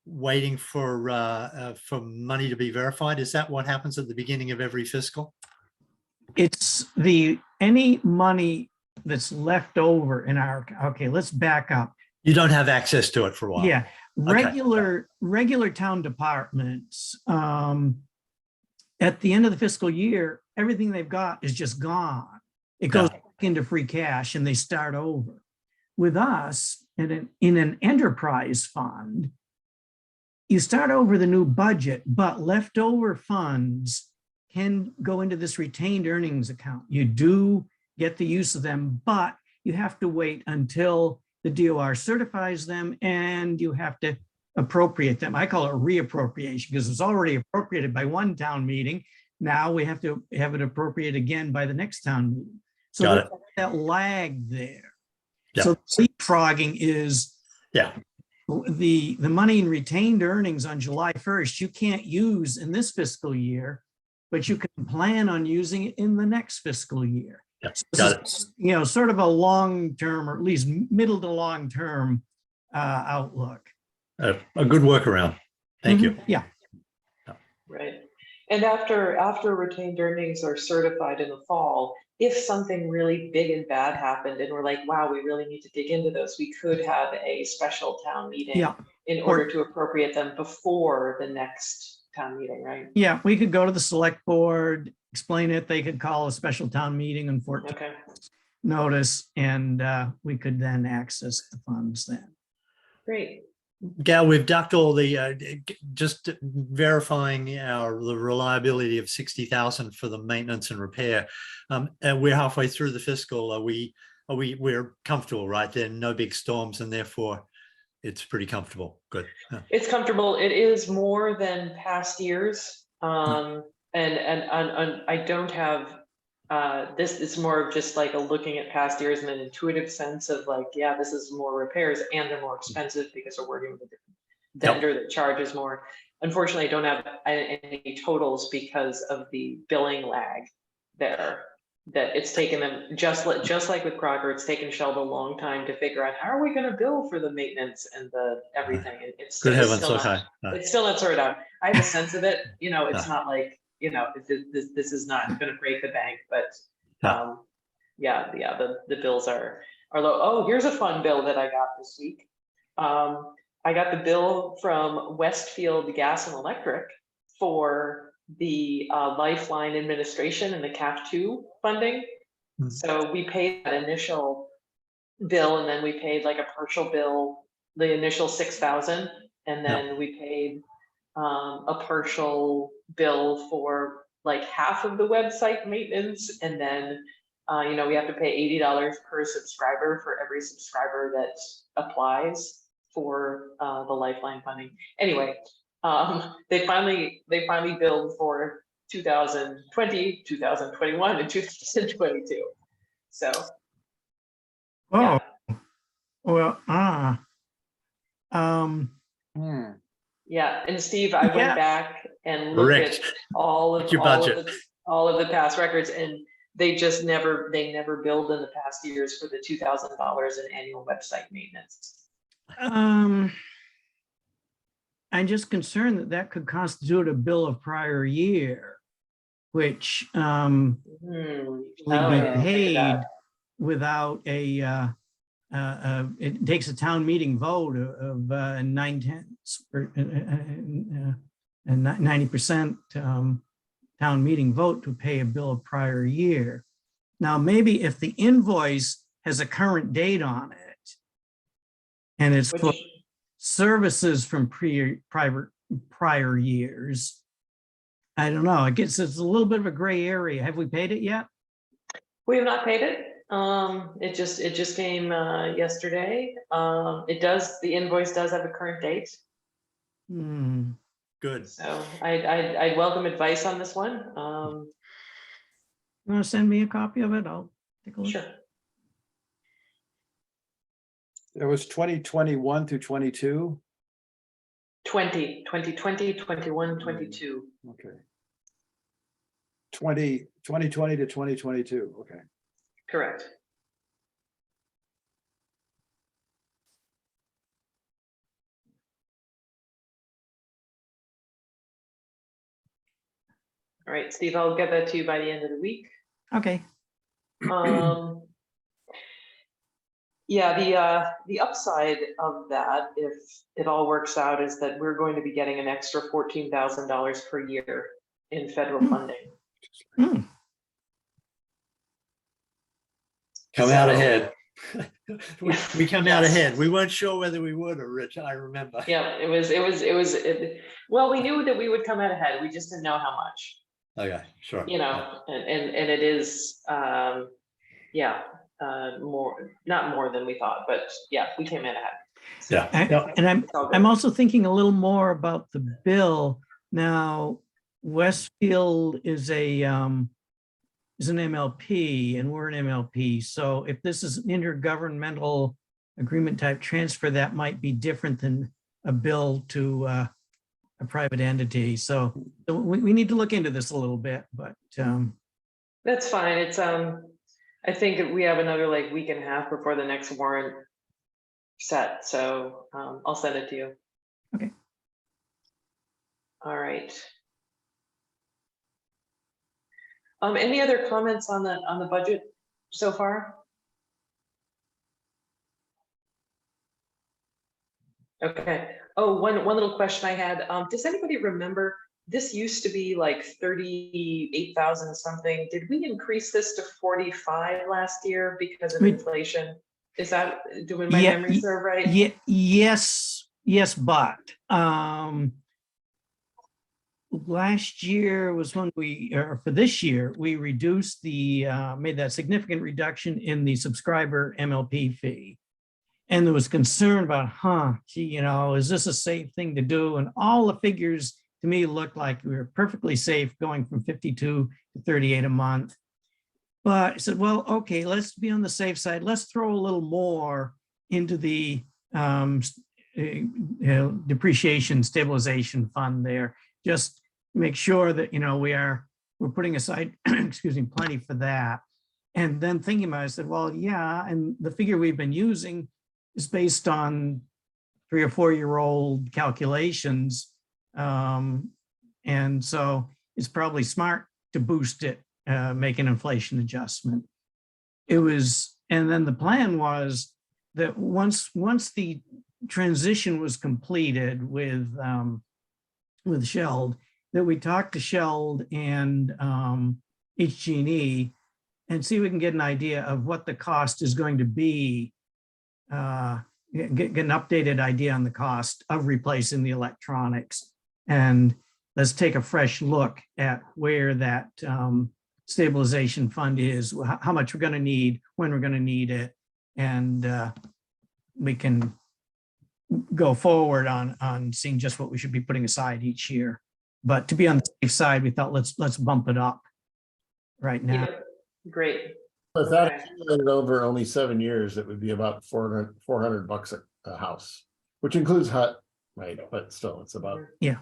waiting for money to be verified. Is that what happens at the beginning of every fiscal? It's any money that's left over in our, okay, let's back up. You don't have access to it for a while. Yeah, regular town departments, at the end of the fiscal year, everything they've got is just gone. It goes back into free cash and they start over. With us, in an enterprise fund, you start over the new budget, but leftover funds can go into this retained earnings account. You do get the use of them, but you have to wait until the DOR certifies them and you have to appropriate them. I call it a reappropriation because it's already appropriated by one town meeting. Now we have to have it appropriated again by the next town meeting. So Got that lag there. Yeah. So leapfrogging is the money in retained earnings on July 1st, you can't use in this fiscal year, but you can plan on using it in the next fiscal year. Yeah. So Got it. you know, sort of a long-term, or at least middle to long-term outlook. A good workaround. Thank you. Yeah. Right. And after retained earnings are certified in the fall, if something really big and bad happened and we're like, wow, we really need to dig into those, we could have a special town meeting in order to appropriate them before the next town meeting, right? Yeah, we could go to the select board, explain it. They could call a special town meeting on 14 notice, and we could then access the funds then. Great. Gail, we've ducked all the just verifying the reliability of 60,000 for the maintenance and repair. And we're halfway through the fiscal. We're comfortable, right? There are no big storms, and therefore it's pretty comfortable. Good. Yeah. It's comfortable. It is more than past years. And I don't have this is more of just like a looking at past years in an intuitive sense of like, yeah, this is more repairs and they're more expensive because we're working with a different vendor that charges more. Unfortunately, I don't have any totals because of the billing lag there. That it's taken them, just like with Crocker, it's taken Sheldon a long time to figure out how are we going to bill for the maintenance and the everything. And it's Good heavens, still okay. it's still not sorted out. I have a sense of it. You know, it's not like, you know, this is not going to break the bank, but the bills are low. Oh, here's a fun bill that I got this week. I got the bill from Westfield Gas and Electric for the Lifeline administration and the CAF2 funding. So we paid that initial bill, and then we paid like a partial bill, the initial 6,000, and then we paid a partial bill for like half of the website maintenance, and then you know, we have to pay $80 per subscriber for every subscriber that applies for the Lifeline funding. Anyway, they finally billed for 2020, 2021, and 2022. So, Oh, yeah, well, Hmm. yeah. And Steve, I Yeah. went back and looked Correct. at all What's your of budget? the past records, and they never billed in the past years for the $2,000 in annual website maintenance. I'm just concerned that that could constitute a bill of prior year, which Hmm. would Oh, I be didn't think of paid that. without it takes a town meeting vote of 9/10 and 90% town meeting vote to pay a bill of prior year. Now, maybe if the invoice has a current date on it and it's for Which, services from prior years, I don't know. I guess it's a little bit of a gray area. Have we paid it yet? we have not paid it. It just came yesterday. The invoice does have a current date. Hmm. Good. So I'd welcome advice on this one. You want to send me a copy of it? I'll take a look. Sure. It was 2021 through 22. 2020, 21, 22. Okay. 2020 to 2022. Okay. Correct. All right, Steve, I'll get that to you by the end of the week. Okay. Yeah, the upside of that, if it all works out, is that we're going to be getting an extra $14,000 per year in federal funding. Hmm. Come out So- ahead. We come out Yes. ahead. We weren't sure whether we would or Rich, I remember. Yeah, well, we knew that we would come out ahead. We just didn't know how much, Okay, sure. and it is, not more than we thought, but yeah, we came in ahead. Yeah. And It's all good. I'm also thinking a little more about the bill. Now, Westfield is an MLP and we're an MLP. So if this is an intergovernmental agreement type transfer, that might be different than a bill to a private entity. So we need to look into this a little bit, but That's fine. It's, I think we have another like week and a half before the next warrant set, so I'll send it to you. Okay. All right. Any other comments on the budget so far? Okay. Oh, one little question I had. Does anybody remember, this used to be like 38,000 something. Did we increase this to 45 last year because of inflation? Is that, doing my memory serve right? Yes, but last year was when or for this year, we reduced made that significant reduction in the subscriber MLP fee. And there was concern about, is this a safe thing to do? And all the figures to me looked like we were perfectly safe going from 52 to 38 a month. But I said, well, okay, let's be on the safe side. Let's throw a little more into the depreciation stabilization fund there. Just make sure that, we're putting aside, plenty for that. And then thinking about it, I said, well, yeah, and the figure we've been using is based on 3 or 4 year old calculations. And so it's probably smart to boost it, make an inflation adjustment. And then the plan was that once the transition was completed with Sheld, that we talk to Sheld and HG&E and see if we can get an idea of what the cost is going to be, get an updated idea on the cost of replacing the electronics. And let's take a fresh look at where that stabilization fund is, how much we're going to need, when we're going to need it, and we can go forward on seeing just what we should be putting aside each year. But to be on the safe side, we thought let's bump it up right now. Yep, great. If that Okay. accumulated over only 7 years, it would be about 400 bucks a house, which includes hut, right? But still, it's about. Yeah.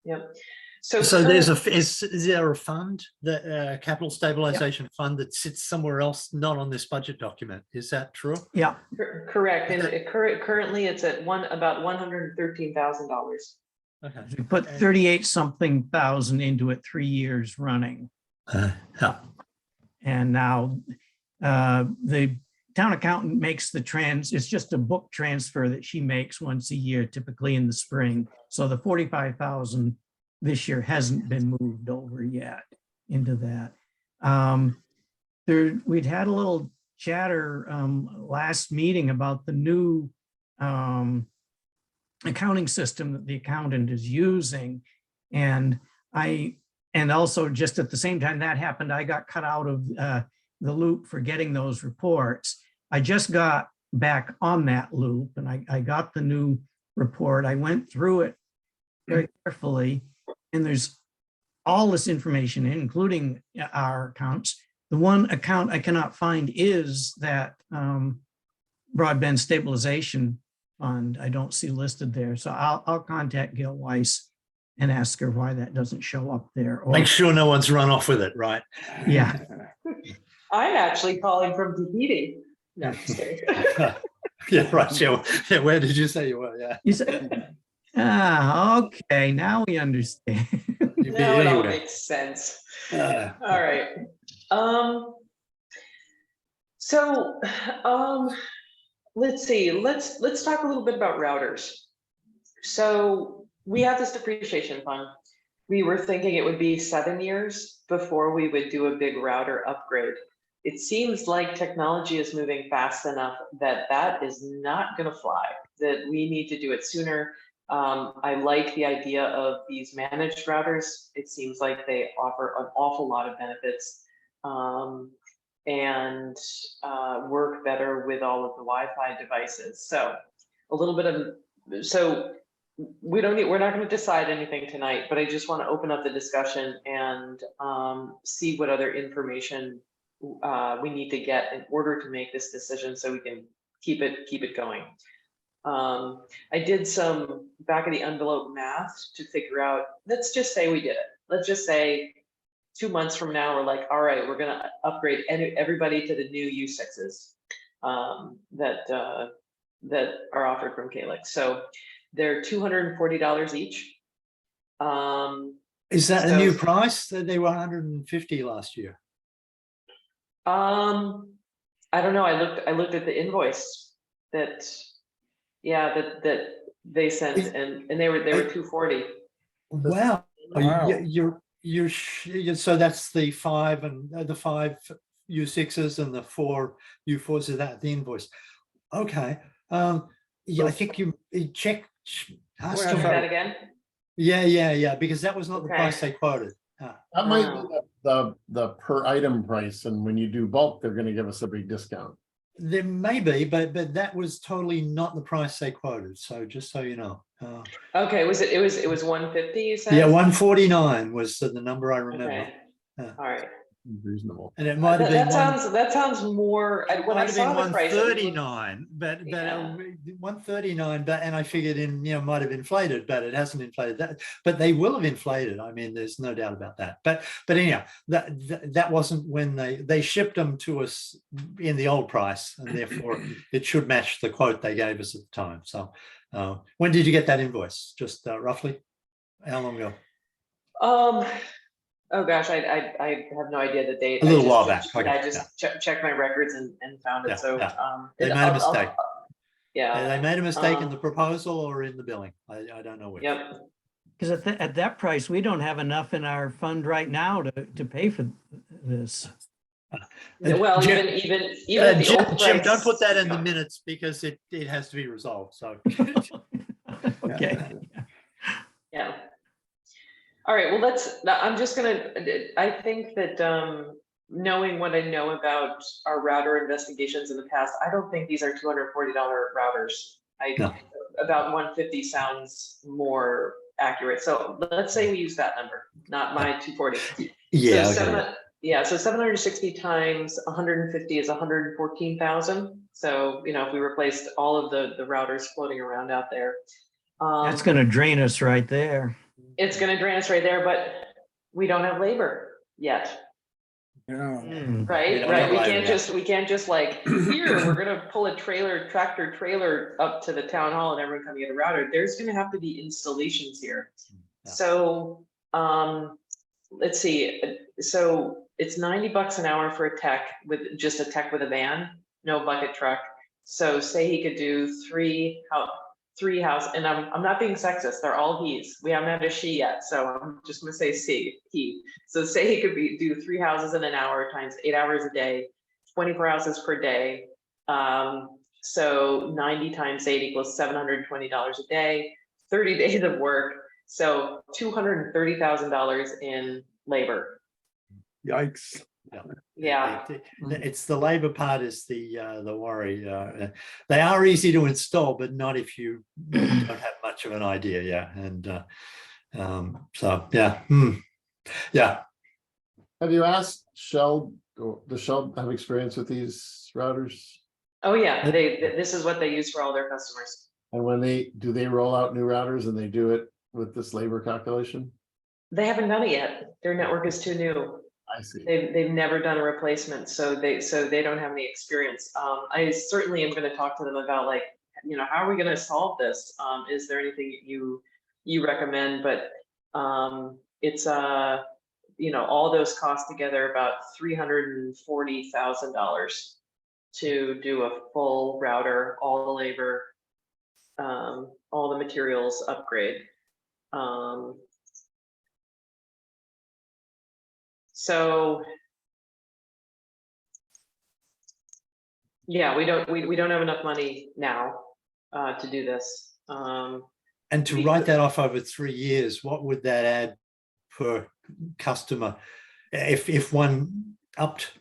Yep. So there's current- is there a fund, the capital stabilization fund that sits somewhere else, not on this budget document? Is that true? Yeah. correct. And currently it's at about $113,000. Okay. We put 38 something thousand into it 3 years running. Yeah. And now the town accountant makes it's just a book transfer that she makes once a year, typically in the spring. So the 45,000 this year hasn't been moved over yet into that. We'd had a little chatter last meeting about the new accounting system that the accountant is using. And also just at the same time that happened, I got cut out of the loop for getting those reports. I just got back on that loop and I got the new report. I went through it very carefully, and there's all this information, including our accounts. The one account I cannot find is that broadband stabilization fund. I don't see listed there. So I'll contact Gail Weiss and ask her why that doesn't show up there. Or, Make sure no one's run off with it, right? yeah. I'm actually calling from Tahiti. No, just kidding. Yeah, right. Yeah, where did you say you were? Yeah. You said, okay, now we understand. You'd be Now it all anywhere. makes sense. Uh, All right. So, let's see. Let's talk a little bit about routers. So we have this depreciation fund. We were thinking it would be 7 years before we would do a big router upgrade. It seems like technology is moving fast enough that is not going to fly, that we need to do it sooner. I like the idea of these managed routers. It seems like they offer an awful lot of benefits and work better with all of the Wi-Fi devices. So a little bit of, so we're not going to decide anything tonight, but I just want to open up the discussion and see what other information we need to get in order to make this decision so we can keep it going. I did some back of the envelope math to figure out, let's just say we did it. Let's just say 2 months from now, we're like, all right, we're going to upgrade everybody to the new U6s that are offered from Calix. So they're $240 each. Is that a So- new price? They were 150 last year. I don't know. I looked at the invoice that they sent, and they were 240. Wow. Wow. So that's the 5 U6s and the 4 U4s of that, the invoice. Okay. Yeah, I think you check. Ask Well, them. Say that again. Yeah, because that was not the Okay. price they quoted. That might be the per item price, and when you do bulk, they're gonna give us a big discount. There may be, but that was totally not the price they quoted. So just so you know. Okay, it was 150, you said? Yeah, 149 was the number I remember. Okay. Yeah. All right. Reasonable. And it might have been That sounds more, when I might have been saw the price. it was- 139, but Yeah. 139, but and I figured might have inflated, but it hasn't inflated that. But they will have inflated. I mean, there's no doubt about that. But anyhow, that wasn't when they shipped them to us in the old price, and therefore it should match the quote they gave us at the time. So when did you get that invoice? Just roughly, how long ago? Oh gosh, I have no idea the date. A little while back. Okay, I just checked my records and found it. Yeah, So yeah. They made a mistake. Yeah. They made a mistake in the proposal or in the billing. I don't know which. Yep. Because at that price, we don't have enough in our fund right now to pay for this. Well, Jim- even at the Jim, old Jim, price- don't put that in the minutes because it has to be resolved. So Okay. Yeah. All right, well, I'm just gonna, I think that knowing what I know about our router investigations in the past, I don't think these are $240 routers. No. about 150 sounds more accurate. So let's say we use that number, not my 240. Yeah, So okay. so 760 times 150 is 114,000. So, you know, if we replaced all of the routers floating around out there, That's going to drain us right there. it's going to drain us right there, but we don't have labor yet. Yeah. Right, don't right. have labor, We can't just like, here, we're gonna pull a tractor trailer up to the town hall and everyone come get a router. There's gonna have to be installations here. Yeah. So, let's see, so it's $90 an hour for a tech with just a tech with a van, no bucket truck. So say he could do three house, and I'm not being sexist, they're all he's. We haven't had a she yet, so I'm just gonna say he. So say he could do 3 houses in an hour times 8 hours a day, 24 houses per day. So 90 times 8 equals $720 a day, 30 days of work. So $230,000 in labor. Yikes. Yeah. It's the labor part is the worry. They are easy to install, but not if you don't have much of an idea. Yeah, and so yeah, yeah. Have you asked Shell, or does Shell have experience with these routers? Oh yeah, this is what they use for all their customers. And when do they roll out new routers and they do it with this labor calculation? They haven't done it yet. Their network is too new. I see. They've never done a replacement, so they don't have any experience. I certainly am going to talk to them about, like, you know, how are we going to solve this? Is there anything you recommend? But it's you know, all those costs together about $340,000 to do a full router, all the labor, all the materials upgrade. So yeah, we don't have enough money now to do this. And to write that off over 3 years, what would that add per customer? If one upped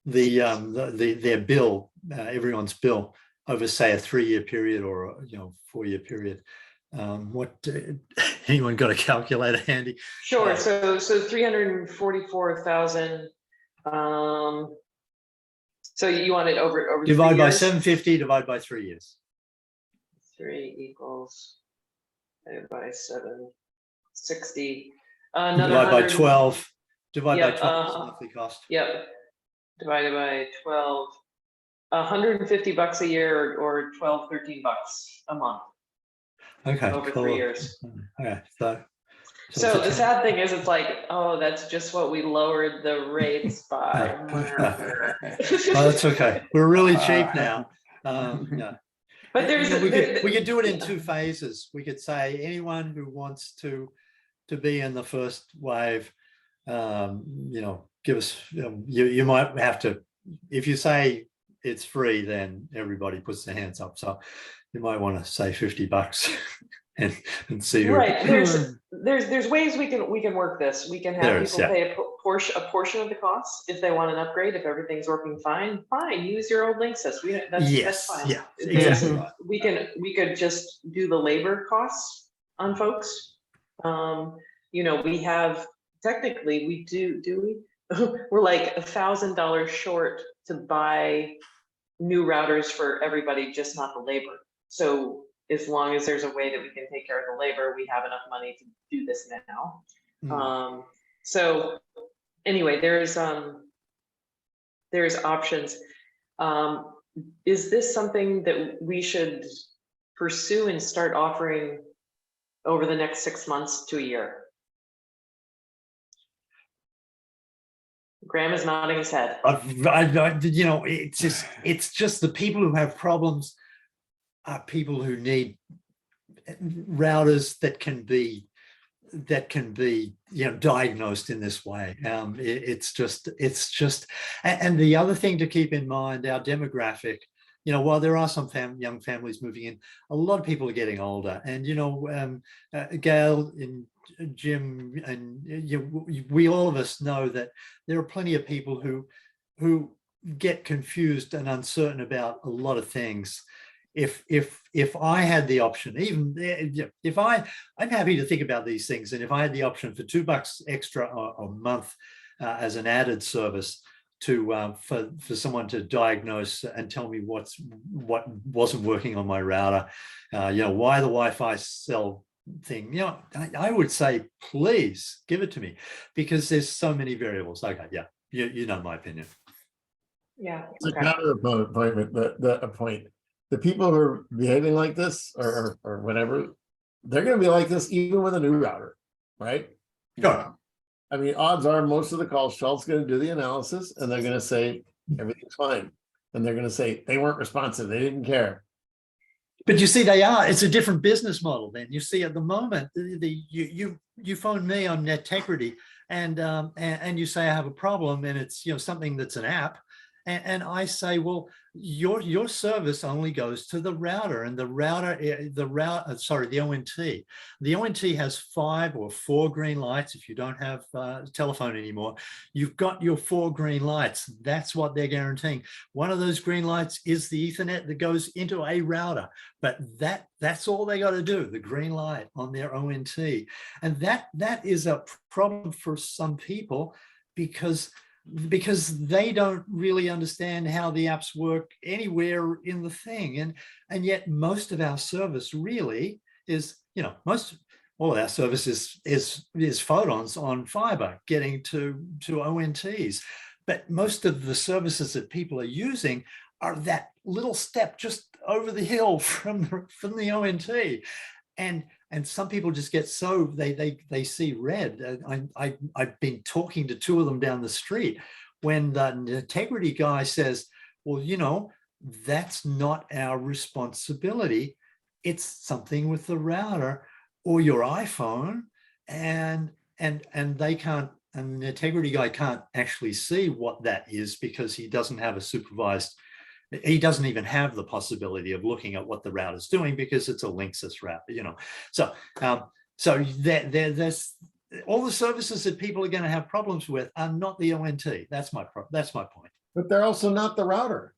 their bill, everyone's bill over, say, a 3-year period or a 4-year period, what anyone got a calculator handy? Sure. So 344,000. So you want it over Divide 3 by years? 750, divide by 3 years. 3 equals divided by 760. Divide by 12. Divide by Yep, 12 monthly cost. Yep. Divided by 12. $150 a year or 13 bucks a month. Okay, over cool. 3 years. Okay, so So the sad thing is, it's like, oh, that's just what we lowered the rates by. Oh, that's okay. We're really cheap now. Yeah. But there's we could do it in 2 phases. We could say anyone who wants to be in the first wave, give us. You might have to, if you say it's free, then everybody puts their hands up. So you might want to say $50 and see who. Right. There's ways we can work this. We can have people pay a portion of the costs if they want an upgrade. If everything's working fine, use your old Linksys. That's fine. Yeah, exactly right. We could just do the labor costs on folks. We have, technically we do we? We're like $1,000 short to buy new routers for everybody, just not the labor. So as long as there's a way that we can take care of the labor, we have enough money to do this now. So anyway, there's options. Is this something that we should pursue and start offering over the next 6 months to a year? Graham is nodding his head. It's just the people who have problems are people who need routers that can be diagnosed in this way. It's just, and the other thing to keep in mind, our demographic, while there are some young families moving in, a lot of people are getting older, and Gail and Jim and we all of us know that there are plenty of people who get confused and uncertain about a lot of things. if I had the option, even if I'm happy to think about these things, and if I had the option for $2 extra a month as an added service to for someone to diagnose and tell me what wasn't working on my router, why the Wi-Fi cell thing, I would say, please give it to me, because there's so many variables. Okay, yeah, you know my opinion. Yeah. It's a Okay. counter-point, a point. The people who are behaving like this or whatever, they're going to be like this even with a new router, right? Sure. I mean, odds are most of the calls, Shell's going to do the analysis and they're going to say everything's fine. And they're going to say they weren't responsive. They didn't care. But you see, they are. It's a different business model. Then you see, at the moment, you phone me on Netegrity, and you say I have a problem, and it's something that's an app, and I say, well, your service only goes to the router, and the ONT. The ONT has 5 or 4 green lights. If you don't have telephone anymore, you've got your 4 green lights. That's what they're guaranteeing. One of those green lights is the Ethernet that goes into a router, but that's all they got to do, the green light on their ONT. And that is a problem for some people, because they don't really understand how the apps work anywhere in the thing. And yet most of our service really is, all of our service is photons on fiber getting to ONTs. But most of the services that people are using are that little step just over the hill from the ONT. And some people just get so they see red. I've been talking to 2 of them down the street when the integrity guy says, well, that's not our responsibility. It's something with the router or your iPhone, and they can't, and the integrity guy can't actually see what that is, because he doesn't have a supervised. He doesn't even have the possibility of looking at what the router's doing, because it's a Linksys router, So, there's all the services that people are going to have problems with are not the ONT. That's my point. But they're also not the router.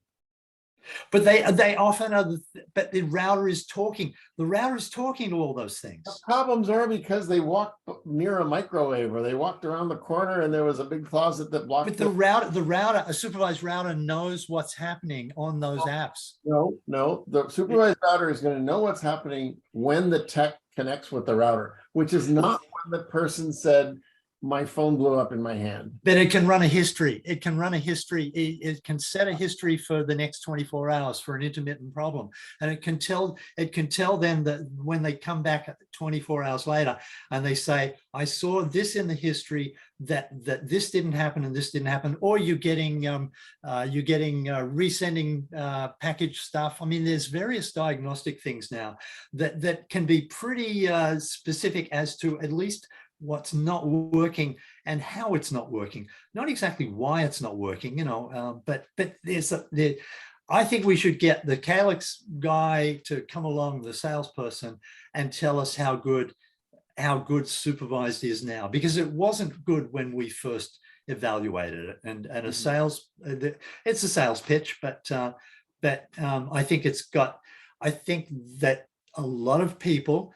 But they often are. But the router is talking. The router is talking to all those things. The problems are because they walked near a microwave, or they walked around the corner and there was a big closet that blocked. But the router, a supervised router knows what's happening on those apps. No, the supervised router is going to know what's happening when the tech connects with the router, which is not when the person said, my phone blew up in my hand. But it can run a history. It can run a history. It can set a history for the next 24 hours for an intermittent problem. And it can tell them that when they come back 24 hours later and they say, I saw this in the history, that this didn't happen and this didn't happen, or you're getting resending package stuff. I mean, there's various diagnostic things now that can be pretty specific as to at least what's not working and how it's not working. Not exactly why it's not working, but I think we should get the Calix guy to come along, the salesperson, and tell us how good supervised is now, because it wasn't good when we first evaluated it. And a sales, it's a sales pitch, but I think I think that a lot of people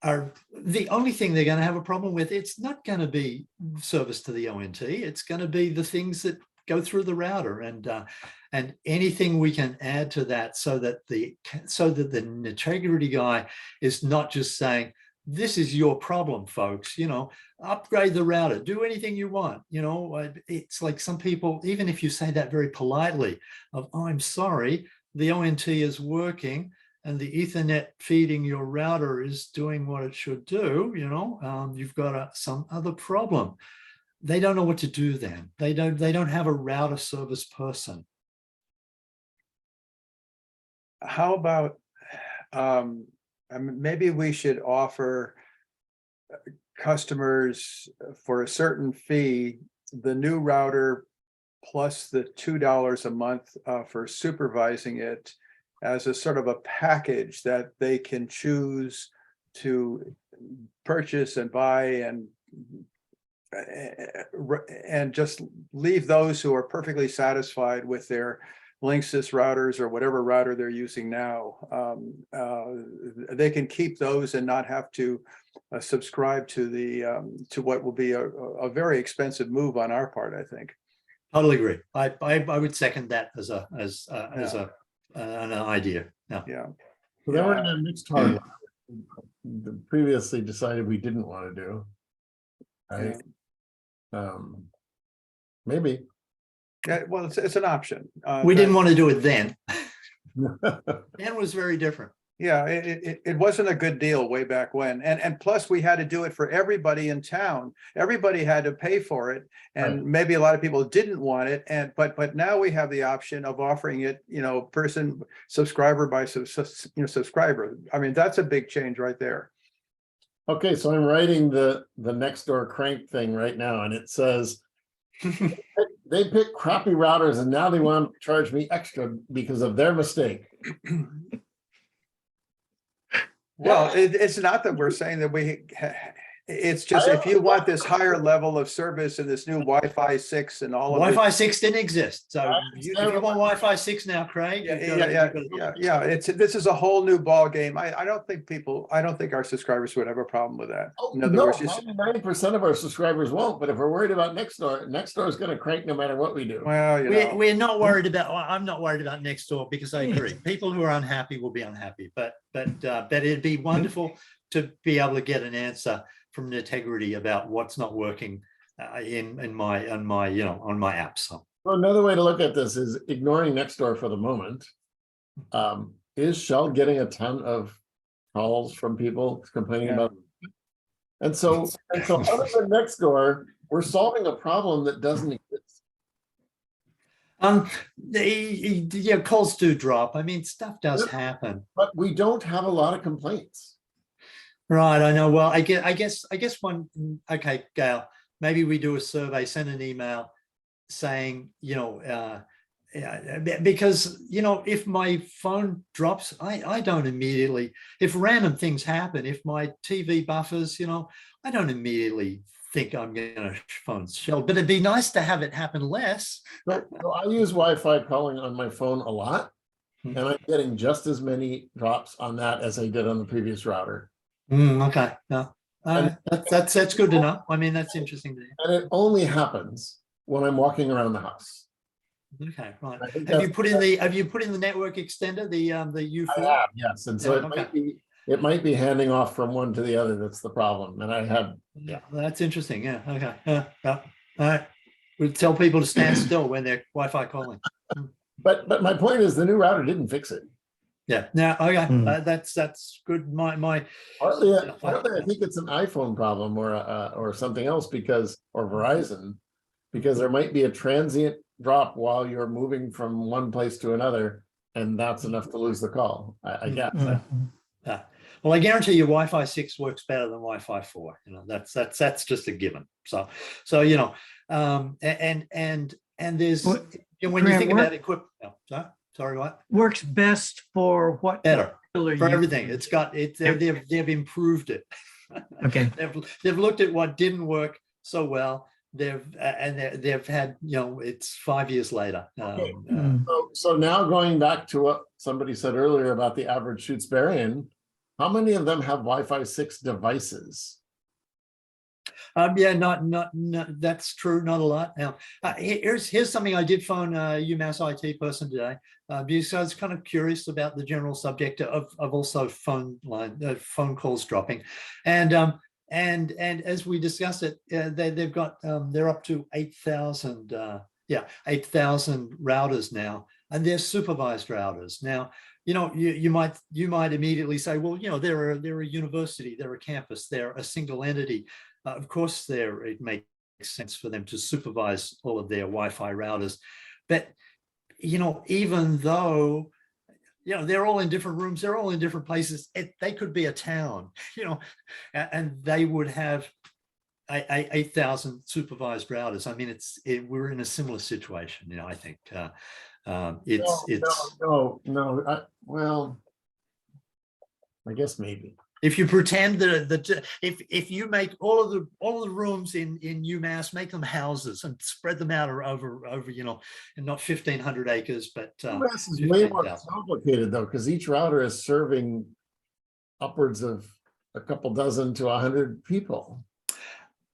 are, the only thing they're going to have a problem with, it's not going to be service to the ONT. It's going to be the things that go through the router, and anything we can add to that, so that the integrity guy is not just saying, this is your problem, folks, upgrade the router, do anything you want. It's like some people, even if you say that very politely, of, oh, I'm sorry, the ONT is working, and the Ethernet feeding your router is doing what it should do, you've got some other problem. They don't know what to do then. They don't have a router service person. How about, maybe we should offer customers for a certain fee, the new router plus the $2 a month for supervising it, as a sort of a package that they can choose to purchase and buy, and just leave those who are perfectly satisfied with their Linksys routers or whatever router they're using now. They can keep those and not have to subscribe to to what will be a very expensive move on our part, I think. Totally agree. I would second that as an idea. Yeah. Yeah. So then we're in a mixed hardware. Previously decided we didn't want to do. Right. Maybe. Yeah, well, it's an option. We didn't want to do it then. Then was very different. Yeah, it wasn't a good deal way back when. And plus we had to do it for everybody in town. Everybody had to pay for it. And Right. maybe a lot of people didn't want it. But now we have the option of offering it, person, subscriber by subscriber. I mean, that's a big change right there. Okay, so I'm writing the Nextdoor crank thing right now, and it says they pick crappy routers and now they want to charge me extra because of their mistake. Well, it's not that we're saying that it's just if you want this higher level of service and this new Wi-Fi 6 and all of it. Wi-Fi 6 didn't exist. So I if you understand. want Wi-Fi 6 now, Craig. Yeah. This is a whole new ball game. I don't think our subscribers would have a problem with that. Oh, In other no, words, 99% of our subscribers won't, but if we're worried about Nextdoor is going to crank no matter what we do. well, We're not worried about. I'm not worried about Nextdoor because I agree. People who are unhappy will be unhappy. But it'd be wonderful to be able to get an answer from Integrity about what's not working on my apps. So. Well, another way to look at this is ignoring Nextdoor for the moment. Is Shell getting a ton of calls from people complaining Yeah. about it? And so other than Nextdoor, we're solving a problem that doesn't exist. Calls do drop. I mean, stuff does happen. But we don't have a lot of complaints. Right, I know. Well, I guess one. Okay, Gail. Maybe we do a survey, send an email, saying, because if my phone drops, I don't immediately. If random things happen, if my TV buffers, I don't immediately think I'm going to phone Shell. But it'd be nice to have it happen less. So I use Wi-Fi calling on my phone a lot, and I'm getting just as many drops on that as I did on the previous router. Okay, no, that's good to know. I mean, that's interesting to hear. And it only happens when I'm walking around the house. Okay, right. I think Have you put in the network extender, the U4? I have, yes, and so Yeah, it might be handing off from one to the other. That's the problem. And I had That's interesting. Yeah. Okay. Yeah. All right. We tell people to stand still when they're Wi-Fi calling. but my point is the new router didn't fix it. Yeah. Now, okay, that's good. Partly, I think it's an iPhone problem or something else or Verizon, because there might be a transient drop while you're moving from one place to another, and that's enough to lose the call. I guess. Yeah. Well, I guarantee you, Wi-Fi 6 works better than Wi-Fi 4. That's just a given. So and there's when you think about equipment. Oh, sorry, what? Works best for what? Better particular for use everything. case? It's got it. They've improved it. Okay. They've looked at what didn't work so well. They've had it's 5 years later. Okay. So now going back to what somebody said earlier about the average Shutesburian, how many of them have Wi-Fi 6 devices? Yeah, not that's true. Not a lot. Now, here's something I did phone a UMass IT person today because I was kind of curious about the general subject of also phone calls dropping, and as we discussed it, they're up to 8,000. 8,000 routers now, and they're supervised routers. Now, you might immediately say, well, they're a university, they're a campus, they're a single entity. Of course, it makes sense for them to supervise all of their Wi-Fi routers. But, even though, they're all in different rooms, they're all in different places, they could be a town, and they would have 8,000 supervised routers. I mean, we're in a similar situation, I think. Well, I guess maybe. If you pretend that if you make all of the rooms in UMass, make them houses and spread them out over and not 1,500 acres, but UMass is way more 15,000. complicated though, because each router is serving upwards of a couple dozen to 100 people.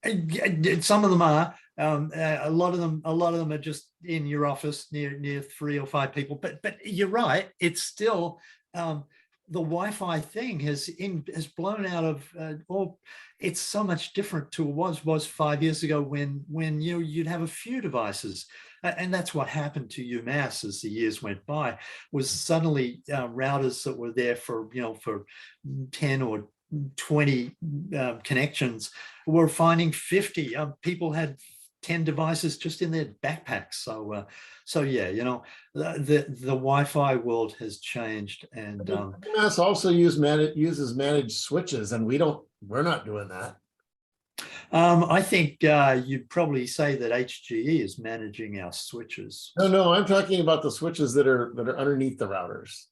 And some of them are. A lot of them are just in your office near 3 or 5 people. But you're right. It's still the Wi-Fi thing has blown out of all. It's so much different to what was 5 years ago when you'd have a few devices, and that's what happened to UMass as the years went by. Was suddenly routers that were there for 10 or 20 connections were finding 50. People had 10 devices just in their backpacks. So yeah, the Wi-Fi world has changed, and UMass also uses managed switches, and we're not doing that. I think you'd probably say that HGE is managing our switches. No, I'm talking about the switches that are underneath the routers.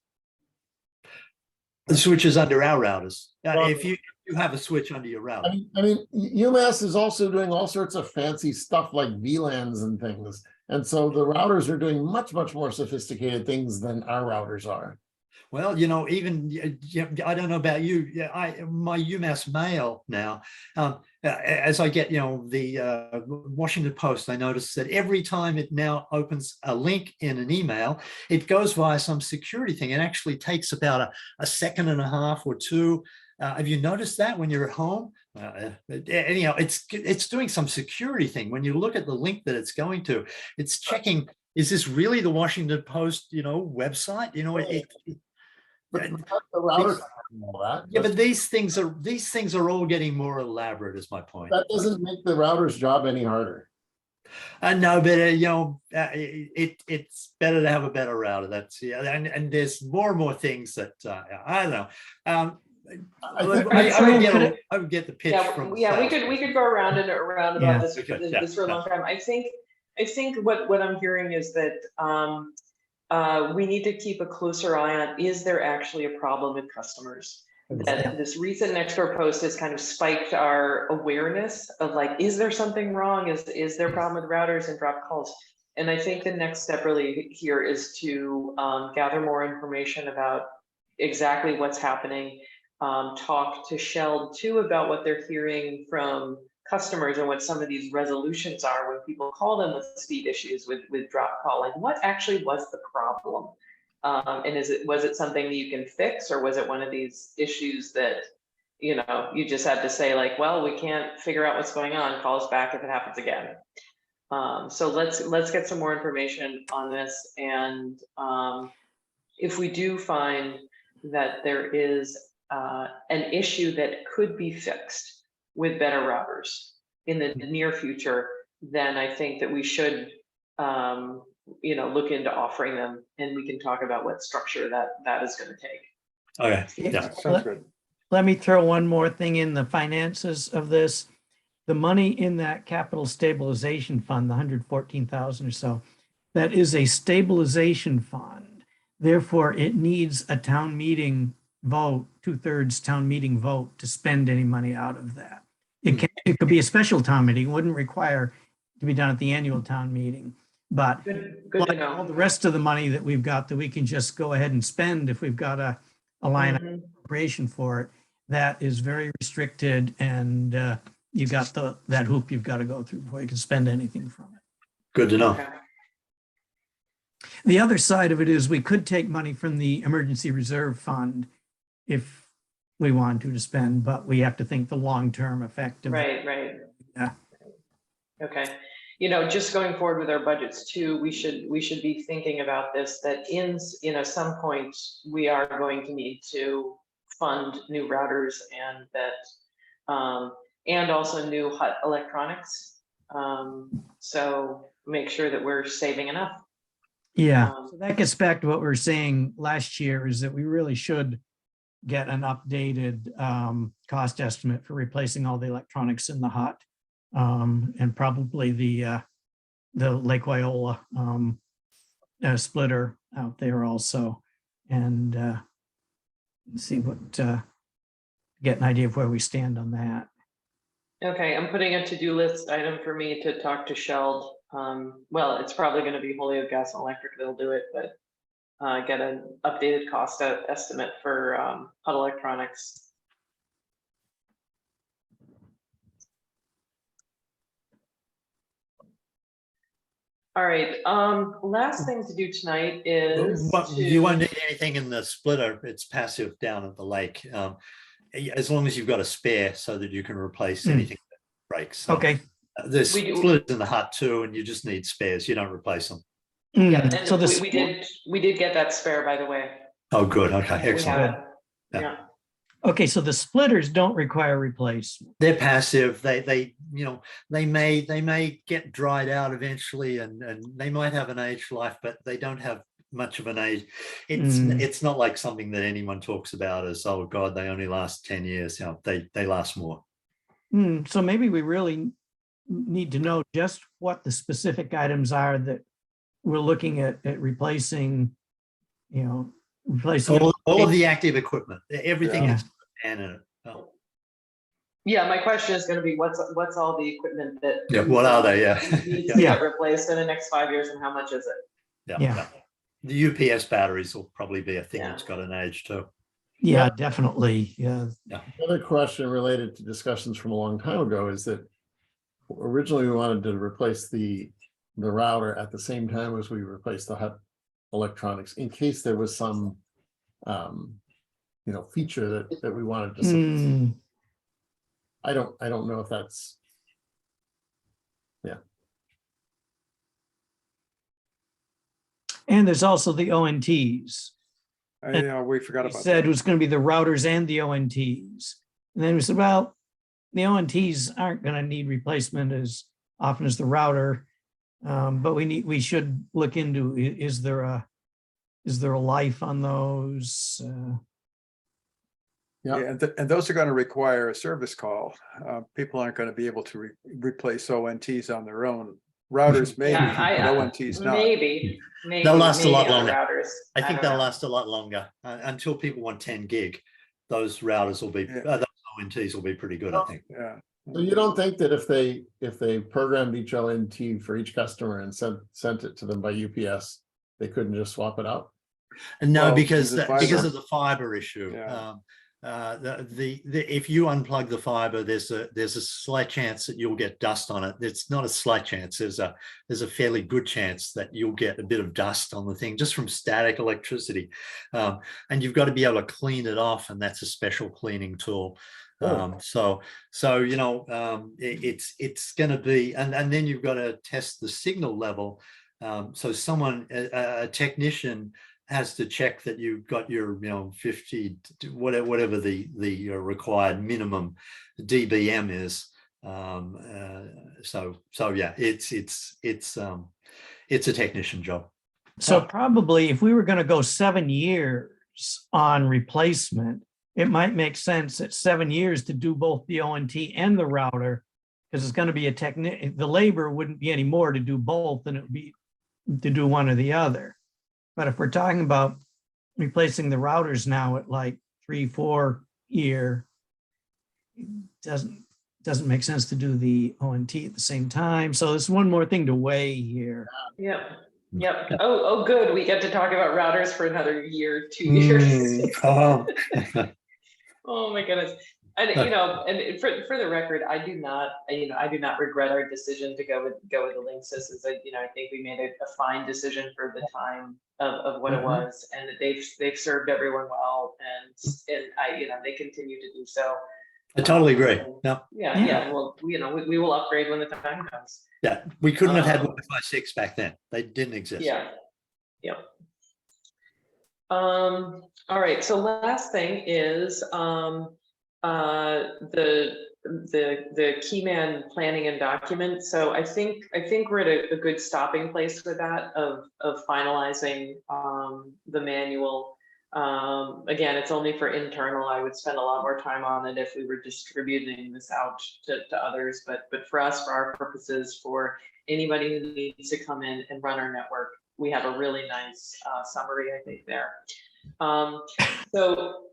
The switches under our routers. Well, If you have a switch under your router. I mean, UMass is also doing all sorts of fancy stuff like VLANs and things. And so the routers are doing much, much more sophisticated things than our routers are. Well, even I don't know about you. My UMass mail now, as I get the Washington Post, I notice that every time it now opens a link in an email, it goes via some security thing. It actually takes about a second and a half or two. Have you noticed that when you're at home? Anyhow, it's doing some security thing. When you look at the link that it's going to, it's checking, is this really the Washington Post website? But the router all that. Yeah, but these things are all getting more elaborate, is my point. That doesn't make the router's job any harder. No, but it's better to have a better router. That's and there's more and more things that I don't know. I would get the pitch from. We could go around and around about this for a long time. I think what I'm hearing is that we need to keep a closer eye on, is there actually a problem with customers? That this recent Nextdoor post has kind of spiked our awareness of like, is there something wrong? Is there a problem with routers and drop calls? And I think the next step really here is to gather more information about exactly what's happening. Talk to Shell too about what they're hearing from customers and what some of these resolutions are when people call them with speed issues with drop call. Like, what actually was the problem? And was it something that you can fix, or was it one of these issues that you just had to say like, well, we can't figure out what's going on, call us back if it happens again. So let's get some more information on this, and if we do find that there is an issue that could be fixed with better routers in the near future, then I think that we should look into offering them, and we can talk about what structure that is going to take. Okay. Yeah, sounds good. Let me throw one more thing in the finances of this. The money in that capital stabilization fund, the 114,000 or so, that is a stabilization fund. Therefore, it needs a town meeting vote, 2/3 town meeting vote to spend any money out of that. It could be a special town meeting, wouldn't require to be done at the annual town meeting. But Good like to know. all the rest of the money that we've got that we can just go ahead and spend if we've got a line of appropriation for it, that is very restricted, and you got that hoop you've got to go through before you can spend anything from it. Good to know. Okay. The other side of it is we could take money from the emergency reserve fund if we want to spend, but we have to think the long-term effect of Right. Yeah. Okay. Just going forward with our budgets too, we should be thinking about this, that in some point we are going to need to fund new routers, and that and also new hut electronics. So make sure that we're saving enough. Yeah, so that gets back to what we were saying last year, is that we really should get an updated cost estimate for replacing all the electronics in the hut, and probably the Lake Wyola splitter out there also, and see what get an idea of where we stand on that. Okay, I'm putting a to-do list item for me to talk to Sheld. Well, it's probably gonna be Holyoke Gas and Electric that'll do it, but get an updated cost estimate for HUD electronics. All right, last thing to do tonight is You won't need anything in the splitter. It's passive down at the lake. As long as you've got a spare so that you can replace anything that breaks. So, Okay. there's We do- splitters in the hut too, and you just need spares. You don't replace them. Yeah, Mm, and so this, we did get that spare, by the way. Oh, good. Okay, We excellent. have it. Yeah. Yeah. okay, so the splitters don't require replacement. They're passive. They may get dried out eventually, and they might have an age life, but they don't have much of an age. It's not like something that anyone talks about as, oh God, they only last 10 years. They last more. So maybe we really need to know just what the specific items are that we're looking at replacing, replacing. All of the active equipment, everything Yeah. that's in it. Oh. Yeah, my question is gonna be what's all the equipment that. Yeah, what are they? Yeah. Needs to Yeah. get replaced in the next 5 years, and how much is it? Yeah. The UPS batteries will probably be a thing Yeah. that's got an age too. Yeah, definitely. Yeah. Another question related to discussions from a long time ago is that originally we wanted to replace the router at the same time as we replaced the HUD electronics in case there was some feature that we wanted to see. Mm, I don't know if that's and there's also the ONTs. We forgot We about said it that. was going to be the routers and the ONTs. And then we said, well, the ONTs aren't going to need replacement as often as the router. But we should look into, is there a life on those? Yeah. And those are going to require a service call. People aren't going to be able to replace ONTs on their own. Routers maybe, Yeah, but ONTs not. Maybe. They'll last a lot maybe on longer. Routers. I think don't they'll know. last a lot longer until people want 10 gig. Those routers will be, those ONTs will be pretty good, I think. Yeah. So you don't think that if they programmed each ONT for each customer and sent it to them by UPS, they couldn't just swap it out? And no, Well, because the fiber. because of the fiber issue. Yeah. If you unplug the fiber, there's a slight chance that you'll get dust on it. It's not a slight chance. There's a fairly good chance that you'll get a bit of dust on the thing just from static electricity, and you've got to be able to clean it off, and that's a special cleaning tool. It's going to be, and then you've got to test the signal level. So a technician has to check that you've got your 50 whatever the required minimum dBm is. So yeah, it's a technician job. So probably if we were going to go 7 years on replacement, it might make sense at 7 years to do both the ONT and the router, because it's going to be the labor wouldn't be any more to do both than it would be to do one or the other. But if we're talking about replacing the routers now at like 3-4 year, it doesn't make sense to do the ONT at the same time. So there's one more thing to weigh here. Yep. Oh, good. We get to talk about routers for another year, 2 years. Oh my goodness. And and for the record, I do not regret our decision to go with the Linksys. I think we made a fine decision for the time of what it was, and that they've served everyone well, and they continue to do so. I totally agree. No. Yeah. Well, we will upgrade when the time comes. Yeah, we couldn't have had Wi-Fi 6 back then. They didn't exist. Yeah. Yep. All right. So last thing is the Keyman planning and document. So I think we're at a good stopping place with that of finalizing the manual. Again, it's only for internal. I would spend a lot more time on it if we were distributing this out to others, but for us, for our purposes, for anybody who needs to come in and run our network, we have a really nice summary, I think, there. So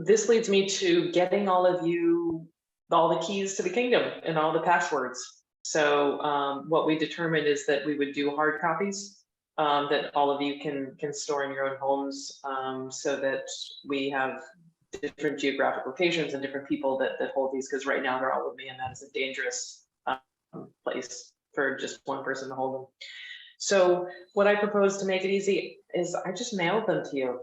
this leads me to getting all of you all the keys to the kingdom and all the passwords. So what we determined is that we would do hard copies that all of you can store in your own homes, so that we have different geographic locations and different people that hold these, because right now they're all with me, and that is a dangerous place for just one person to hold them. So what I propose to make it easy is I just mailed them to you.